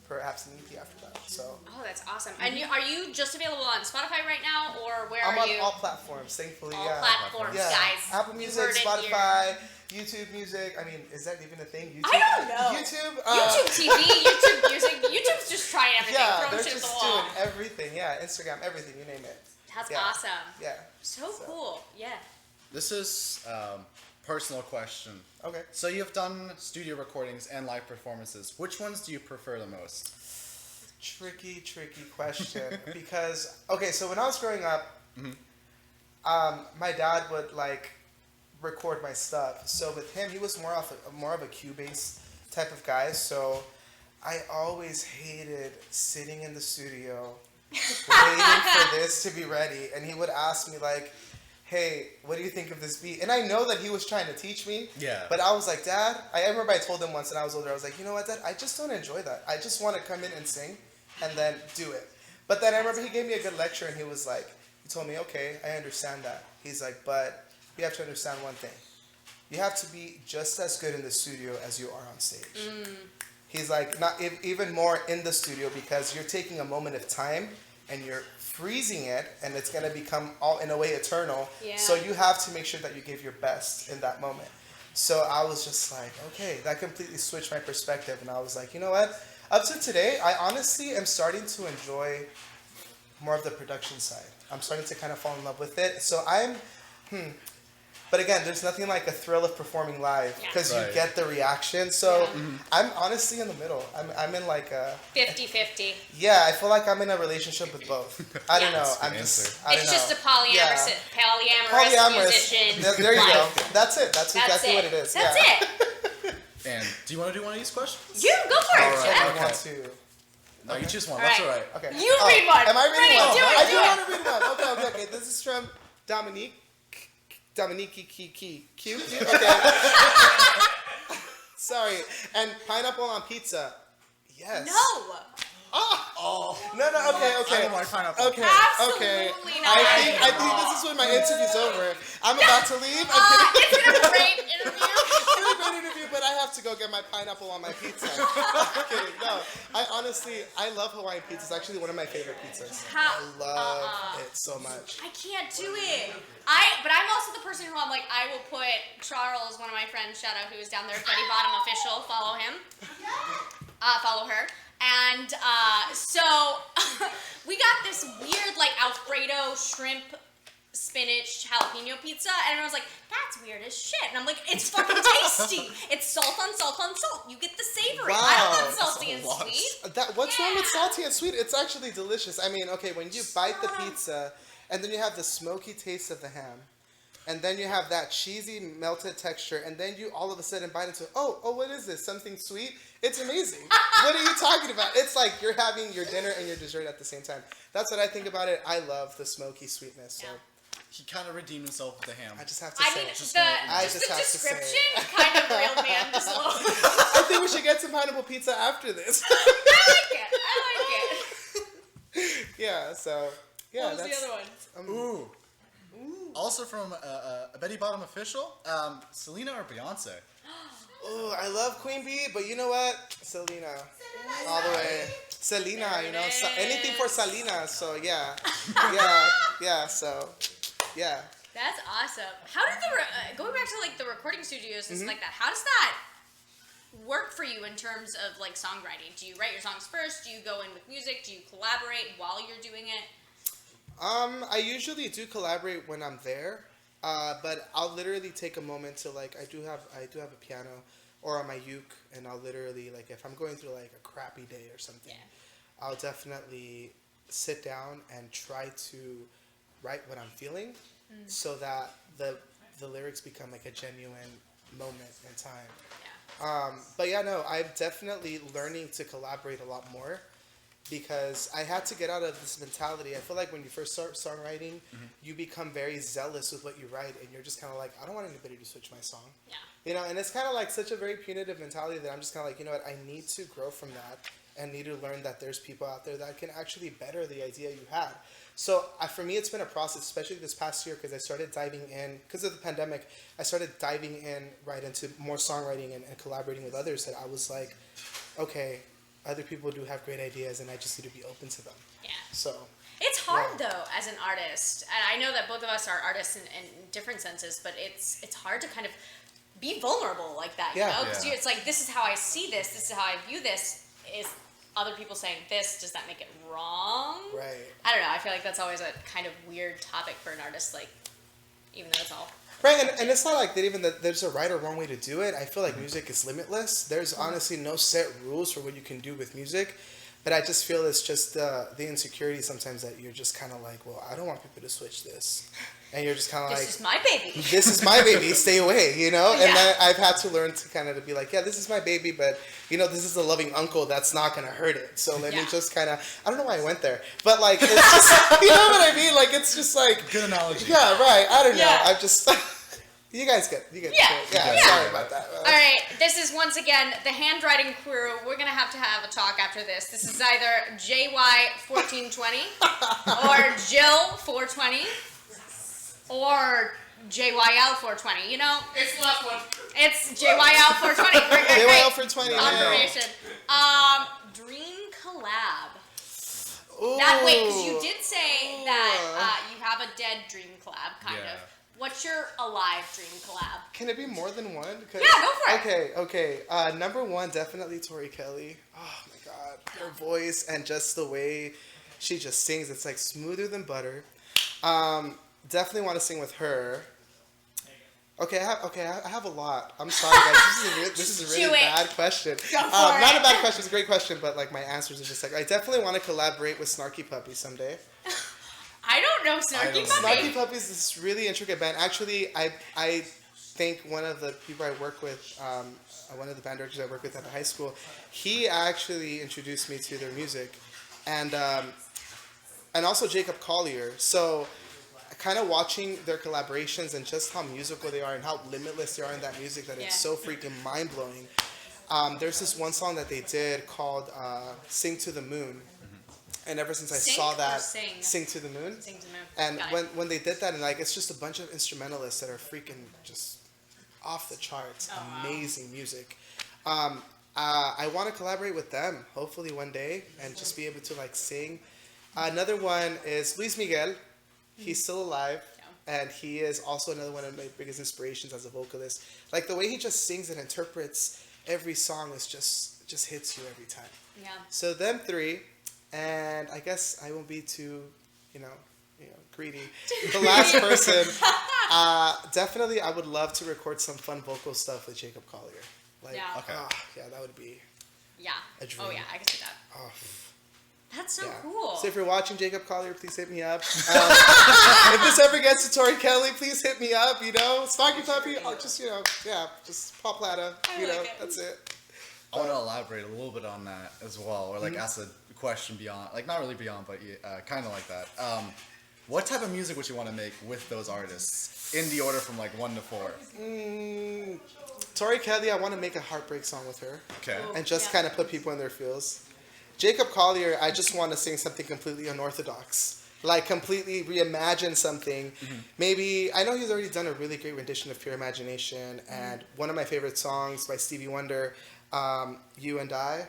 perhaps an EP after that. So Oh, that's awesome. And are you just available on Spotify right now, or where I'm are on you? all platforms, thankfully. All Yeah. platforms, Yeah, guys. Apple You Music, heard it Spotify, YouTube Music. I mean, is that even a thing? YouTube? I don't know. YouTube. YouTube TV, YouTube Music. YouTube's just trying everything, Yeah, throwing they're shit at the just wall. doing everything. Yeah, Instagram, everything. You name it. That's Yeah. awesome. Yeah. So cool. Yeah. This is personal question. Okay. So you've done studio recordings and live performances. Which ones do you prefer the most? Tricky question. Because okay, so when I was growing up, my dad would like record my stuff. So with him, he was more of a Cubase type of guy. So I always hated sitting in the studio waiting for this to be ready, and he would ask me like, hey, what do you think of this beat? And I know that he was trying to teach me. Yeah. But I was like, Dad, I remember I told him once when I was older, I was like, you know what, Dad, I just don't enjoy that. I just want to come in and sing and then do it. But then I remember he gave me a good lecture, and he was like, he told me, okay, I understand that. He's like, but you have to understand one thing. You have to be just as good in the studio as you are on stage. He's like, even more in the studio, because you're taking a moment of time and you're freezing it, and it's going to become all in a way eternal. Yeah. So you have to make sure that you give your best in that moment. So I was just like, okay, that completely switched my perspective, and I was like, you know what? Up to today, I honestly am starting to enjoy more of the production side. I'm starting to kind of fall in love with it. So but again, there's nothing like a thrill of performing live, because Right. you get the reaction. So I'm honestly in the middle. I'm in like a 50-50. yeah. I feel like I'm in a relationship with both. I don't Yeah. know. That's the I'm just answer. I don't It's know. just a polyamorous, Yeah. musician. There you go. life. That's it. That's exactly it. what it is. That's yeah. it. And do you want to do one of these questions? You go for it, All right. Jeff. I Okay. want to. No, you choose one. All That's right. all right. Okay. You read one. Am I reading Ready, one? do it, I do do it. want to read one. Okay. This is from Dominique. Q. Okay. Sorry. And pineapple on pizza. Yes. No. Oh. No. Okay. I don't like pineapple. Okay. Absolutely not. I think this is when my interview's over. I'm about to leave. It's been a great interview. It's been a great interview, but I have to go get my pineapple on my pizza. I'm kidding. No, I love Hawaiian pizza. It's actually one of my favorite pizzas. I love it so much. I can't do it. But I'm also the person who I'm like, I will put Charles, one of my friends, shout out, who is down there, Betty Bottom official, follow him. Follow her. And so we got this weird like Alfredo shrimp spinach jalapeno pizza, and everyone's like, that's weird as shit. And I'm like, it's fucking tasty. It's salt on salt on salt. You get the savory. I don't want salty and sweet. What's wrong with Yeah. salty and sweet? It's actually delicious. I mean, okay, when you bite the pizza and then you have the smoky taste of the ham, and then you have that cheesy melted texture, and then you all of a sudden bite into, oh, what is this? Something sweet? It's amazing. What are you talking about? It's like you're having your dinner and your dessert at the same time. That's what I think about it. I love the smoky sweetness. So. Yeah. He kind of redeemed himself with the ham. I just have to I say. mean, just the have to say. description kind of reeled me in just a little. I think we should get some pineapple pizza after this. I like it. Yeah. So. Yeah. What was the other one? Ooh. Also from a Betty Bottom official, Selena or Beyonce? Ooh, I love Queen Bee, but you know what? Selena. All the way. Selena, you know, anything for Selena. So yeah, so yeah. That's awesome. How did going back to like the recording studios and stuff like that? How does that work for you in terms of like songwriting? Do you write your songs first? Do you go in with music? Do you collaborate while you're doing it? I usually do collaborate when I'm there, but I'll literally take a moment to like I do have a piano or on my uke, and I'll literally like if I'm going through like a crappy day or something, I'll definitely sit down and try to write what I'm feeling, so that the lyrics become like a genuine moment in time. Yeah. But yeah, no, I'm definitely learning to collaborate a lot more. Because I had to get out of this mentality. I feel like when you first start songwriting, you become very zealous with what you write, and you're just kind of like, I don't want anybody to switch my song. Yeah. You know, and it's kind of like such a very punitive mentality that I'm just kind of like, you know what, I need to grow from that and need to learn that there's people out there that can actually better the idea you had. So for me, it's been a process, especially this past year, because I started diving in, because of the pandemic, I started diving in right into more songwriting and collaborating with others that I was like, okay, other people do have great ideas, and I just need to be open to them. Yeah. So. It's hard though as an artist, and I know that both of us are artists in different senses, but it's hard to kind of be vulnerable like that, you know? Because it's like, this is how I see this is how I view this. Is other people saying this, does that make it wrong? Right. I don't know. I feel like that's always a kind of weird topic for an artist, like, even though it's all. Right, and it's not like that there's a right or wrong way to do it. I feel like music is limitless. There's honestly no set rules for what you can do with music. But I just feel it's just the insecurity sometimes that you're just kind of like, well, I don't want people to switch this. And you're just kind of like... This is my baby. This is my baby. Stay away, you know? Yeah. And I've had to learn to kind of be like, yeah, this is my baby, but, you know, this is a loving uncle that's not going to hurt it. So let me just kind of... I don't know why I went there. But, like, it's just... You know what I mean? Like, it's just like... Good analogy. Yeah, right. I don't know. Yeah. I've just... You guys get Yeah. Yeah, sorry about that. All right, this is once again the handwriting crew. We're gonna have to have a talk after this. This is either JY1420 or Jill420 or JYL420. You know, It's the last one. it's JYL420. Great. JYL420. Confirmation. Dream collab. Ooh. Wait, because you did say that you have a dead dream collab, kind of. What's your alive dream collab? Can it be more than one? Yeah, go for it. Okay. Number one, definitely Tori Kelly. Oh my God, her voice and just the way she just sings, it's like smoother than butter. Definitely want to sing with her. I have a lot. I'm sorry, guys. This is a really bad question. Go for not it. a bad question. It's a great question, but like my answers are just like I definitely want to collaborate with Snarky Puppy someday. I don't know Snarky Puppy. Snarky Puppy is this really intricate band. Actually, I think one of the people I work with, one of the band directors I work with at the high school, he actually introduced me to their music, and also Jacob Collier. So, kind of watching their collaborations and just how musical they are and how limitless they are in that music that it's so freaking mind blowing. There's this one song that they did called "Sing to the Moon." And ever since I saw that, Sing to the Moon. Sing to the Moon. And when they did that, and like it's just a bunch of instrumentalists that are freaking just off the charts, amazing music. I want to collaborate with them, hopefully one day, and just be able to like sing. Another one is Luis Miguel. He's still alive, and he is also another one of my biggest inspirations as a vocalist. Like the way he just sings and interprets every song is just hits you every time. Yeah. So them three. And I guess I won't be too, greedy. The last person, definitely I would love to record some fun vocal stuff with Jacob Collier. Like, Yeah. Okay. that would be Yeah. a dream. Oh yeah, I can see that. Oh, That's so cool. So if you're watching Jacob Collier, please hit me up. If this ever gets to Tori Kelly, please hit me up. Snarky Puppy, or just just Paul Plata. That's it. I want to elaborate a little bit on that as well, or like ask a question beyond, like not really beyond, but kind of like that. What type of music would you want to make with those artists in the order from like 1 to 4? Tori Kelly, I want to make a heartbreak song with her. Okay. And just kind of put people in their feels. Jacob Collier, I just want to sing something completely unorthodox. Like completely reimagine something. Maybe, I know he's already done a really great rendition of Pure Imagination, and one of my favorite songs by Stevie Wonder, You and I.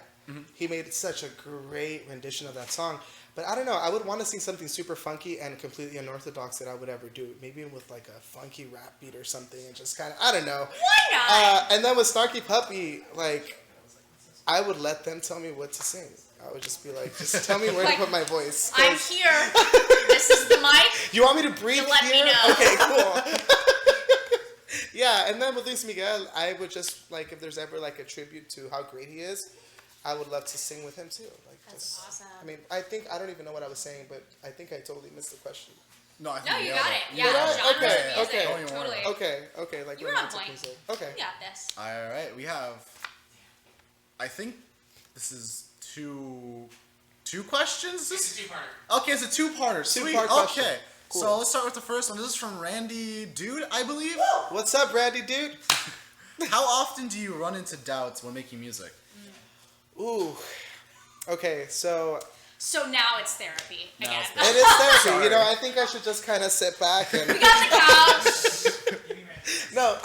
He made such a great rendition of that song. But I don't know, I would want to sing something super funky and completely unorthodox that I would ever do. Maybe with like a funky rap beat or something, and just kind of, I don't know. Why not? And then with Snarky Puppy, like, I would let them tell me what to sing. I would just be like, just tell me where to put my voice. I'm here. This is the mic. You want me to breathe Let here? me know. Okay, cool. Yeah, and then with Luis Miguel, I would just, like, if there's ever, like, a tribute to how great he is, I would love to sing with him, too. Like, That's awesome. I mean, I don't even know what I was saying, but I think I totally missed the question. No, I think No, you nailed got it. it. Yeah, I? genres Okay, of music. okay. Totally. Okay, like, You were when on it's point. music. Okay. You got this. All right, we have. I think this is two questions. It's a two-parter. Okay, it's a two-parter. Sweet. Two-part question. Okay, Cool. so let's start with the first one. This is from Randy Dude, I believe. What's up, Randy, dude? How often do you run into doubts when making music? Ooh. Okay, so So now it's therapy again. it's it is therapy. Sorry. I think I should just kind of sit back and. We got the couch. No,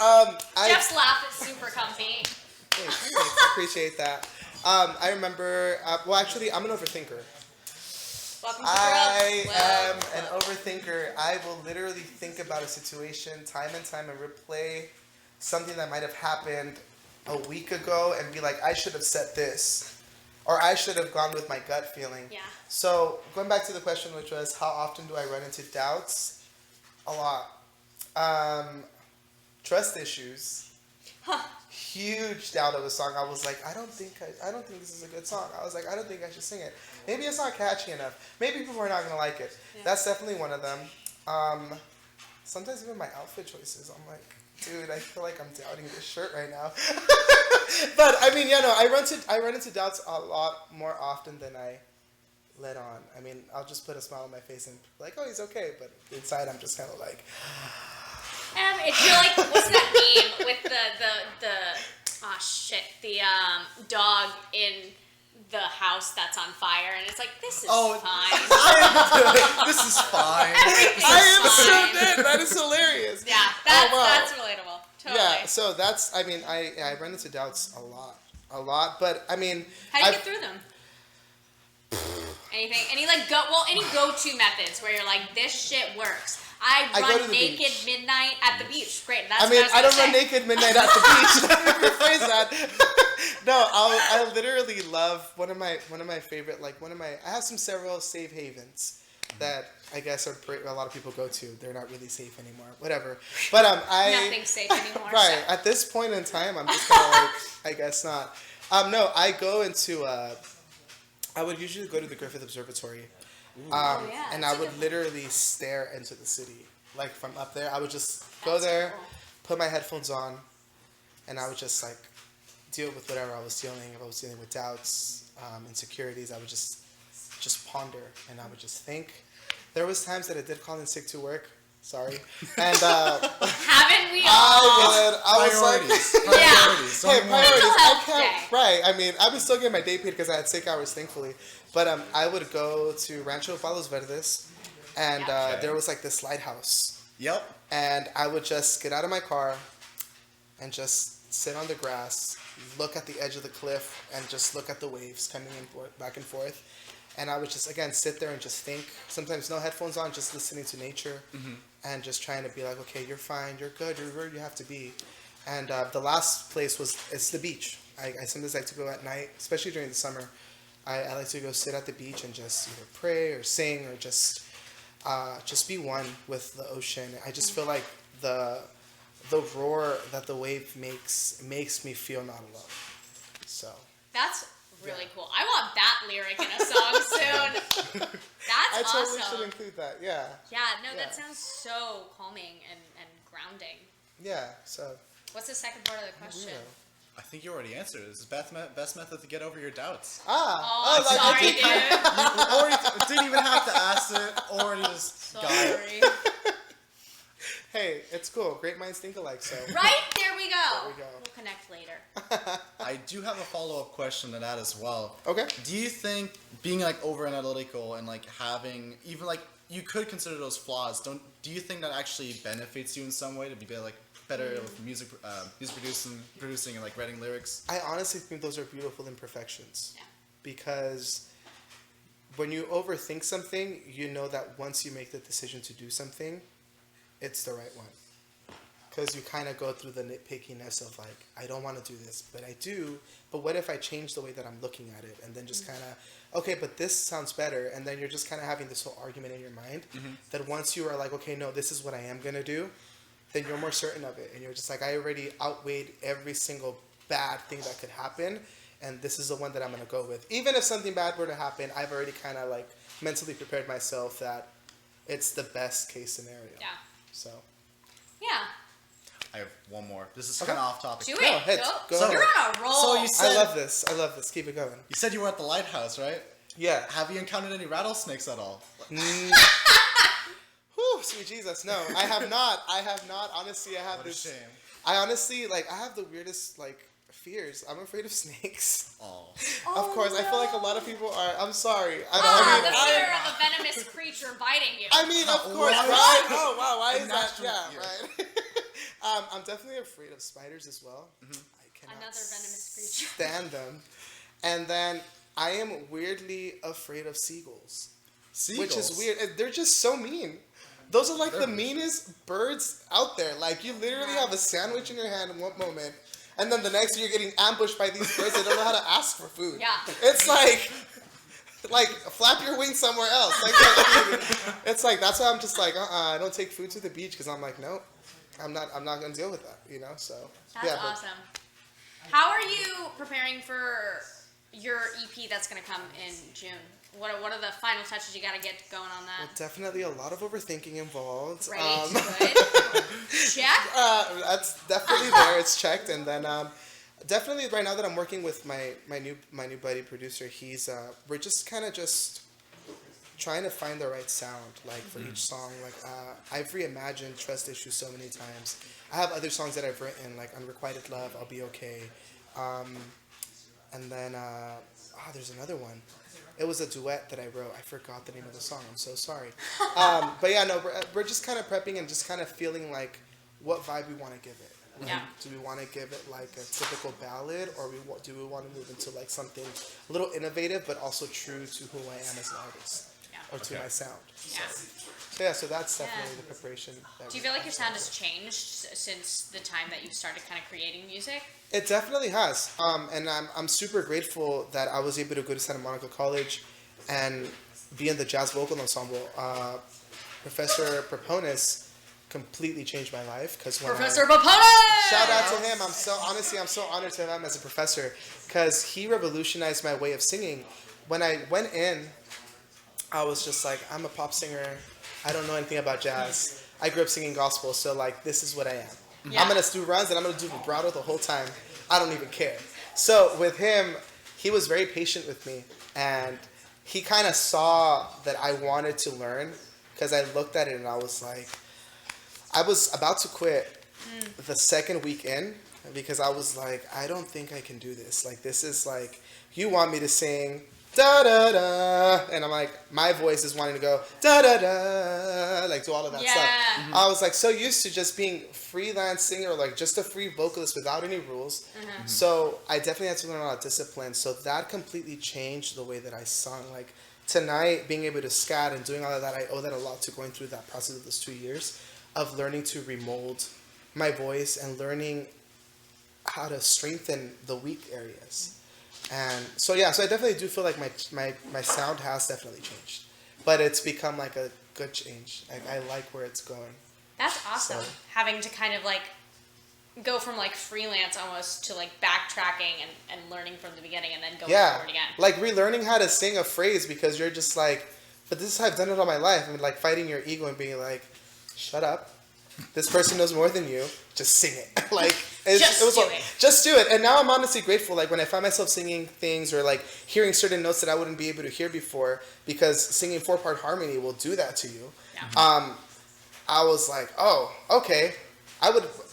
Jeff's laugh is super comfy. Thanks, appreciate that. I remember. Well, actually, I'm an overthinker. Welcome to I Grub. am an overthinker. I will literally think about a situation time and time and replay something that might have happened a week ago and be like, I should have said this, or I should have gone with my gut feeling. Yeah. So going back to the question, which was how often do I run into doubts? A lot. Trust issues. Huge doubt of a song. I was like, I don't think this is a good song. I was like, I don't think I should sing it. Maybe it's not catchy enough. Maybe people are not gonna like it. Yeah. That's definitely one of them. Sometimes even my outfit choices, I'm like, dude, I feel like I'm doubting this shirt right now. But I mean, I run into doubts a lot more often than I let on. I mean, I'll just put a smile on my face and be like, oh, he's okay. But inside, I'm just kind of like. If you're like, what's that meme with the dog in the house that's on fire, and it's like, this is fine. This is fine. Everything's I am so fine. dead. That is hilarious. Yeah, that's wow. that's relatable. Totally. Yeah, so that's, I mean, I run into doubts a lot, but I mean. How do you get through them? Anything? Any go-to methods where you're like, this shit works. I go to run the naked beach. midnight at the beach. Great. That's I mean, what I was don't run gonna say. naked midnight at the beach. Let me rephrase that. No, I literally love one of my favorite, I have several safe havens that I guess a lot of people go to. They're not really safe anymore. Whatever. But Nothing's safe anymore. right, So. at this point in time, I'm just kind of like, I guess not. No, I go into, I would usually go to the Griffith Observatory. Yeah, And that's I a would good literally stare into the city. Like from up there, I would just go That's there, cool. put my headphones on, and I would just like deal with whatever I was dealing. If I was dealing with doubts, insecurities, I would just ponder, and I would just think. There was times that I did call in sick to work. Sorry, and Haven't we all? I was like, Priorities. hey, Don't priorities. Mental I health can't. day. Right. I mean, I've been still getting my day paid because I had sick hours, thankfully. But I would go to Rancho Palos Verdes, and Okay. there was like this lighthouse, Yep. and I would just get out of my car, and just sit on the grass, look at the edge of the cliff, and just look at the waves coming in back and forth. And I would just, again, sit there and just think. Sometimes no headphones on, just listening to nature. And just trying to be like, okay, you're fine, you're good, you're where you have to be. And the last place it's the beach. I sometimes like to go at night, especially during the summer. I like to go sit at the beach and just either pray or sing or just be one with the ocean. I just feel like the roar that the wave makes me feel not alone. So. That's really cool. I want that lyric in a song soon. That's I totally awesome. should include that. Yeah. Yeah, no, Yeah. that sounds so calming and grounding. Yeah. So. What's the second part of the question? I think you already answered it. It's the best method to get over your doubts. Oh, like, sorry, dude. You already didn't even have to ask it. Already just got it. Sorry. Hey, it's cool. Great minds think alike. So. Right? There we go. There we go. We'll connect later. I do have a follow-up question to that as well. Okay. Do you think being like over analytical and like having even like you could consider those flaws? Do you think that actually benefits you in some way to be like better with music producing and like writing lyrics? I honestly think those are beautiful imperfections. Yeah. Because when you overthink something, you know that once you make the decision to do something, it's the right one. Because you kind of go through the nitpickiness of like, I don't want to do this, but I do. But what if I change the way that I'm looking at it? And then just kind of, okay, but this sounds better. And then you're just kind of having this whole argument in your mind that once you are like, okay, no, this is what I am going to do, then you're more certain of it. And you're just like, I already outweighed every single bad thing that could happen. And this is the one that I'm going to go with. Even if something bad were to happen, I've already kind of like mentally prepared myself that it's the best case scenario. Yeah. So. Yeah. I have one more. This is Okay. kind of off topic. Do No, it. hit. Go Go. ahead. You're on a roll. So you I said love this. I love this. Keep it going. you said you were at the lighthouse, right? Yeah. Have you encountered any rattlesnakes at all? Whew, sweet Jesus. No, I have not. I have not. Honestly, I have What a this. shame. I honestly, like, I have the weirdest, like, fears. I'm afraid of snakes. Oh. Of course, I feel like a lot of people are. I'm sorry. The fear of a venomous creature biting you. I mean, of course, Why? right? Oh, wow. Why A is that? natural Yeah, fear. right. I'm definitely afraid of spiders as well. I cannot Another venomous creature. stand them. And then I am weirdly afraid of seagulls. Seagulls. Which is weird. They're just so mean. Those are like They're the meanest birds out there. Like, you literally have a sandwich in your hand in one moment, and then the next you're getting ambushed by these birds that don't know how to ask for food. Yeah. It's like flap your wings somewhere else. Like, it's like, that's why I'm just like, I don't take food to the beach, because I'm like, nope, I'm not gonna deal with that, you know. So That's yeah, but awesome. How are you preparing for your EP that's going to come in June? What are the final touches you got to get going on that? definitely a lot of overthinking involved. Right, good. Check. That's definitely there. It's checked, and then definitely right now that I'm working with my new buddy producer, he's we're just kind of just trying to find the right sound like for each song. Like I've reimagined Trust Issues so many times. I have other songs that I've written like Unrequited Love, I'll Be Okay, and then there's another one. It was a duet that I wrote. I forgot the name of the song. I'm so sorry. But yeah, no, we're just kind of prepping and just kind of feeling like what vibe we want to give it. Like, Yeah. do we want to give it like a typical ballad, or do we want to move into like something a little innovative but also true to who I am as an artist, Yeah. or to my sound? Yeah. So yeah, so that's definitely the preparation. That Do you we feel like have your going sound has on. changed since the time that you started kind of creating music? It definitely has, and I'm super grateful that I was able to go to Santa Monica College and be in the jazz vocal ensemble. Professor Proponis completely changed my life because when Professor Paponis! shout out to him. I'm so honored to have him as a professor because he revolutionized my way of singing. When I went in, I was just like, I'm a pop singer. I don't know anything about jazz. I grew up singing gospel, so like this is what I am. Yeah. I'm gonna do runs and I'm gonna do vibrato the whole time. I don't even care. So with him, he was very patient with me, and he kind of saw that I wanted to learn because I looked at it and I was like, I was about to quit the second week in because I was like, I don't think I can do this. Like, this is like, you want me to sing da da da, and I'm like, my voice is wanting to go da da da, like do all of that Yeah. stuff. Mhm. I was like so used to just being freelance singer, or like just a free vocalist without any rules. So I definitely had to learn a lot of discipline. So that completely changed the way that I sung. Like tonight, being able to scat and doing all of that, I owe that a lot to going through that process of those 2 years of learning to remold my voice and learning how to strengthen the weak areas. And so yeah, so I definitely do feel like my sound has definitely changed, but it's become like a good change. I like where it's going. That's awesome. So- Having to kind of like go from like freelance almost to like backtracking and learning from the beginning and then going forward again. Like relearning how to sing a phrase because you're just like, but this is how I've done it all my life. I mean, like fighting your ego and being like, shut up. This person knows more than you. Just sing it. Like just do it. And now I'm honestly grateful. Like when I find myself singing things or like hearing certain notes that I wouldn't be able to hear before, because singing 4-part harmony will do that to you. Yeah. I was like, oh, okay.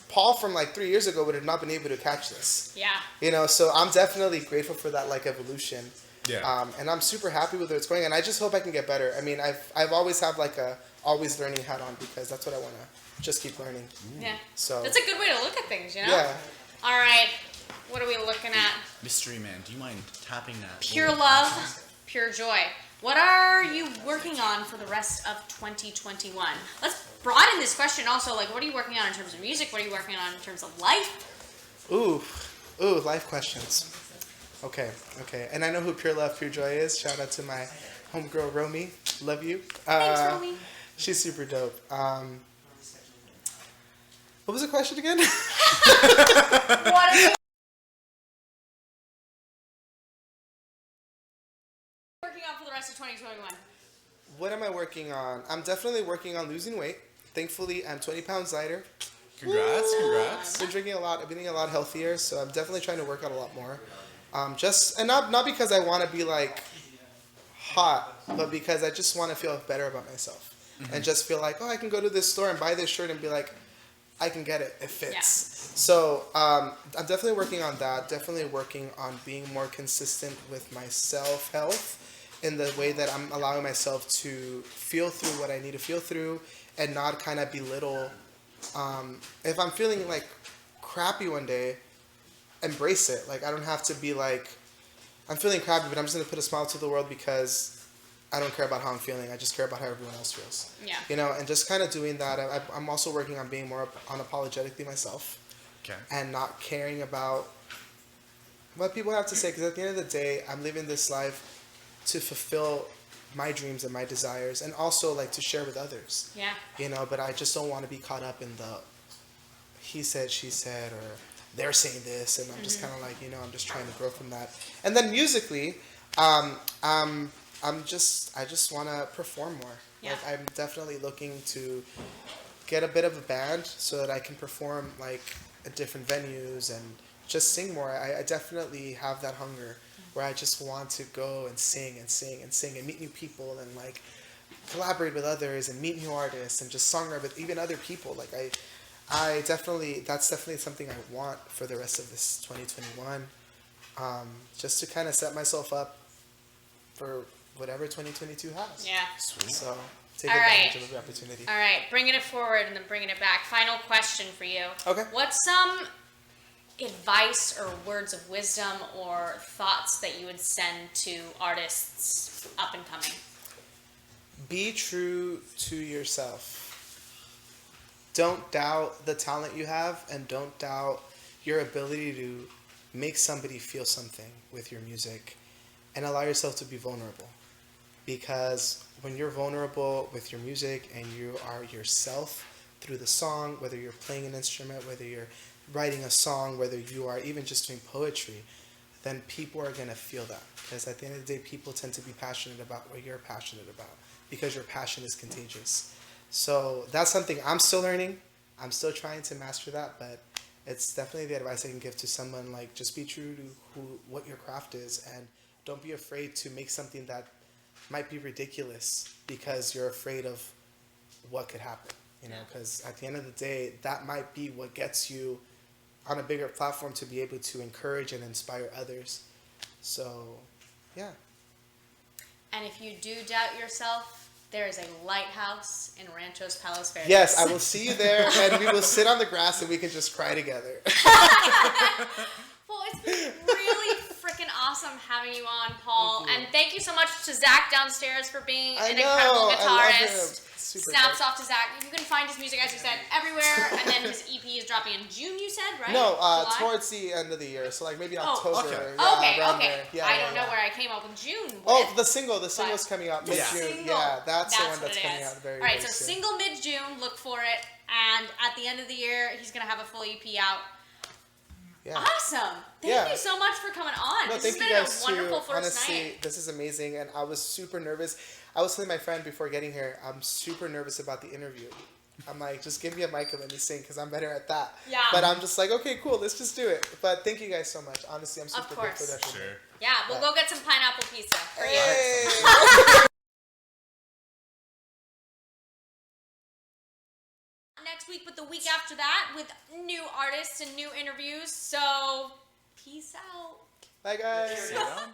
Paul from like 3 years ago would have not been able to catch this. Yeah. You know, so I'm definitely grateful for that like evolution. Yeah. And I'm super happy with where it's going, and I just hope I can get better. I mean, I've always have like a always learning hat on because that's what I want to just keep learning. Yeah. So that's a good way to look at things, you know? Yeah. All right. What are we looking at? Mystery Man, do you mind tapping that? Pure love, pure joy. What are you working on for the rest of 2021? Let's broaden this question also. Like, what are you working on in terms of music? What are you working on in terms of life? Ooh, life questions. Okay. And I know who Pure Love, Pure Joy is. Shout out to my homegirl, Romy. Love you. Thanks, Romy. She's super dope. What was the question again? What are you working on for the rest of 2021? What am I working on? I'm definitely working on losing weight. Thankfully, I'm 20 pounds lighter. Congrats. I've been drinking a lot. I've been eating a lot healthier, so I'm definitely trying to work out a lot more. Not because I want to be like hot, but because I just want to feel better about myself. And just feel like, oh, I can go to this store and buy this shirt and be like, I can get it. It fits. Yeah. So I'm definitely working on that. Definitely working on being more consistent with my self-health in the way that I'm allowing myself to feel through what I need to feel through and not kind of belittle. If I'm feeling like crappy one day, embrace it. Like I don't have to be like, I'm feeling crappy, but I'm just going to put a smile to the world because I don't care about how I'm feeling. I just care about how everyone else feels. Yeah. You know, and just kind of doing that. I'm also working on being more unapologetically myself. Okay. And not caring about what people have to say. Because at the end of the day, I'm living this life to fulfill my dreams and my desires. And also like to share with others. Yeah. You know, but I just don't want to be caught up in the he said, she said, or they're saying this. And I'm just kind of like, you know, I'm just trying to grow from that. And then musically, I just want to perform more. Yeah. Like I'm definitely looking to get a bit of a band so that I can perform like at different venues and just sing more. I definitely have that hunger where I just want to go and sing and meet new people and like collaborate with others and meet new artists and just songwrite with even other people. Like that's definitely something I want for the rest of this 2021. Just to kind of set myself up for whatever 2022 has. Yeah. Sweet. So take All advantage right. of the opportunity. All right, bringing it forward and then bringing it back. Final question for you. Okay. What's some advice or words of wisdom or thoughts that you would send to artists up and coming? Be true to yourself. Don't doubt the talent you have and don't doubt your ability to make somebody feel something with your music, and allow yourself to be vulnerable. Because when you're vulnerable with your music and you are yourself through the song, whether you're playing an instrument, whether you're writing a song, whether you are even just doing poetry, then people are going to feel that. Because at the end of the day, people tend to be passionate about what you're passionate about because your passion is contagious. So that's something I'm still learning. I'm still trying to master that, but it's definitely the advice I can give to someone. Like, just be true to what your craft is, and don't be afraid to make something that might be ridiculous because you're afraid of what could happen. You know, because at the end of the day, that might be what gets you on a bigger platform to be able to encourage and inspire others. So, yeah. And if you do doubt yourself, there is a lighthouse in Ranchos Palos Verdes. Yes, I will see you there, and we will sit on the grass and we can just cry together. Well, it's been really freaking awesome having you on, Paul. And thank you so much to Zach downstairs for being an incredible guitarist. I love him. Super Snaps dope. off to Zach. You can find his music, as you said, everywhere. And then his EP is dropping in June, you said, right? No, July? towards the end of the year, so like maybe Oh, October. okay. Yeah, around Okay. there. Yeah, I yeah, don't know yeah. where I came up with June. Oh, with, the single's coming out the mid-June. single. Yeah, that's the one what that's it coming is. out very, All right, very so soon. single mid-June, look for it. And at the end of the year, he's going to have a full EP out. Yeah. Awesome. Thank you so much for coming on. No, This thank has you been guys a wonderful too. first Honestly, night. this is amazing, and I was super nervous. I was telling my friend before getting here, I'm super nervous about the interview. I'm like, just give me a mic and let me sing, because I'm better at that. Yeah. But I'm just like, okay, cool, let's just do it. But thank you guys so much. Honestly, I'm super grateful course. that you're Sure. here. Yeah, we'll go get some pineapple pizza for you. Hey. Next week, but the week after that with new artists and new interviews. So, peace out. Bye, guys. See you around.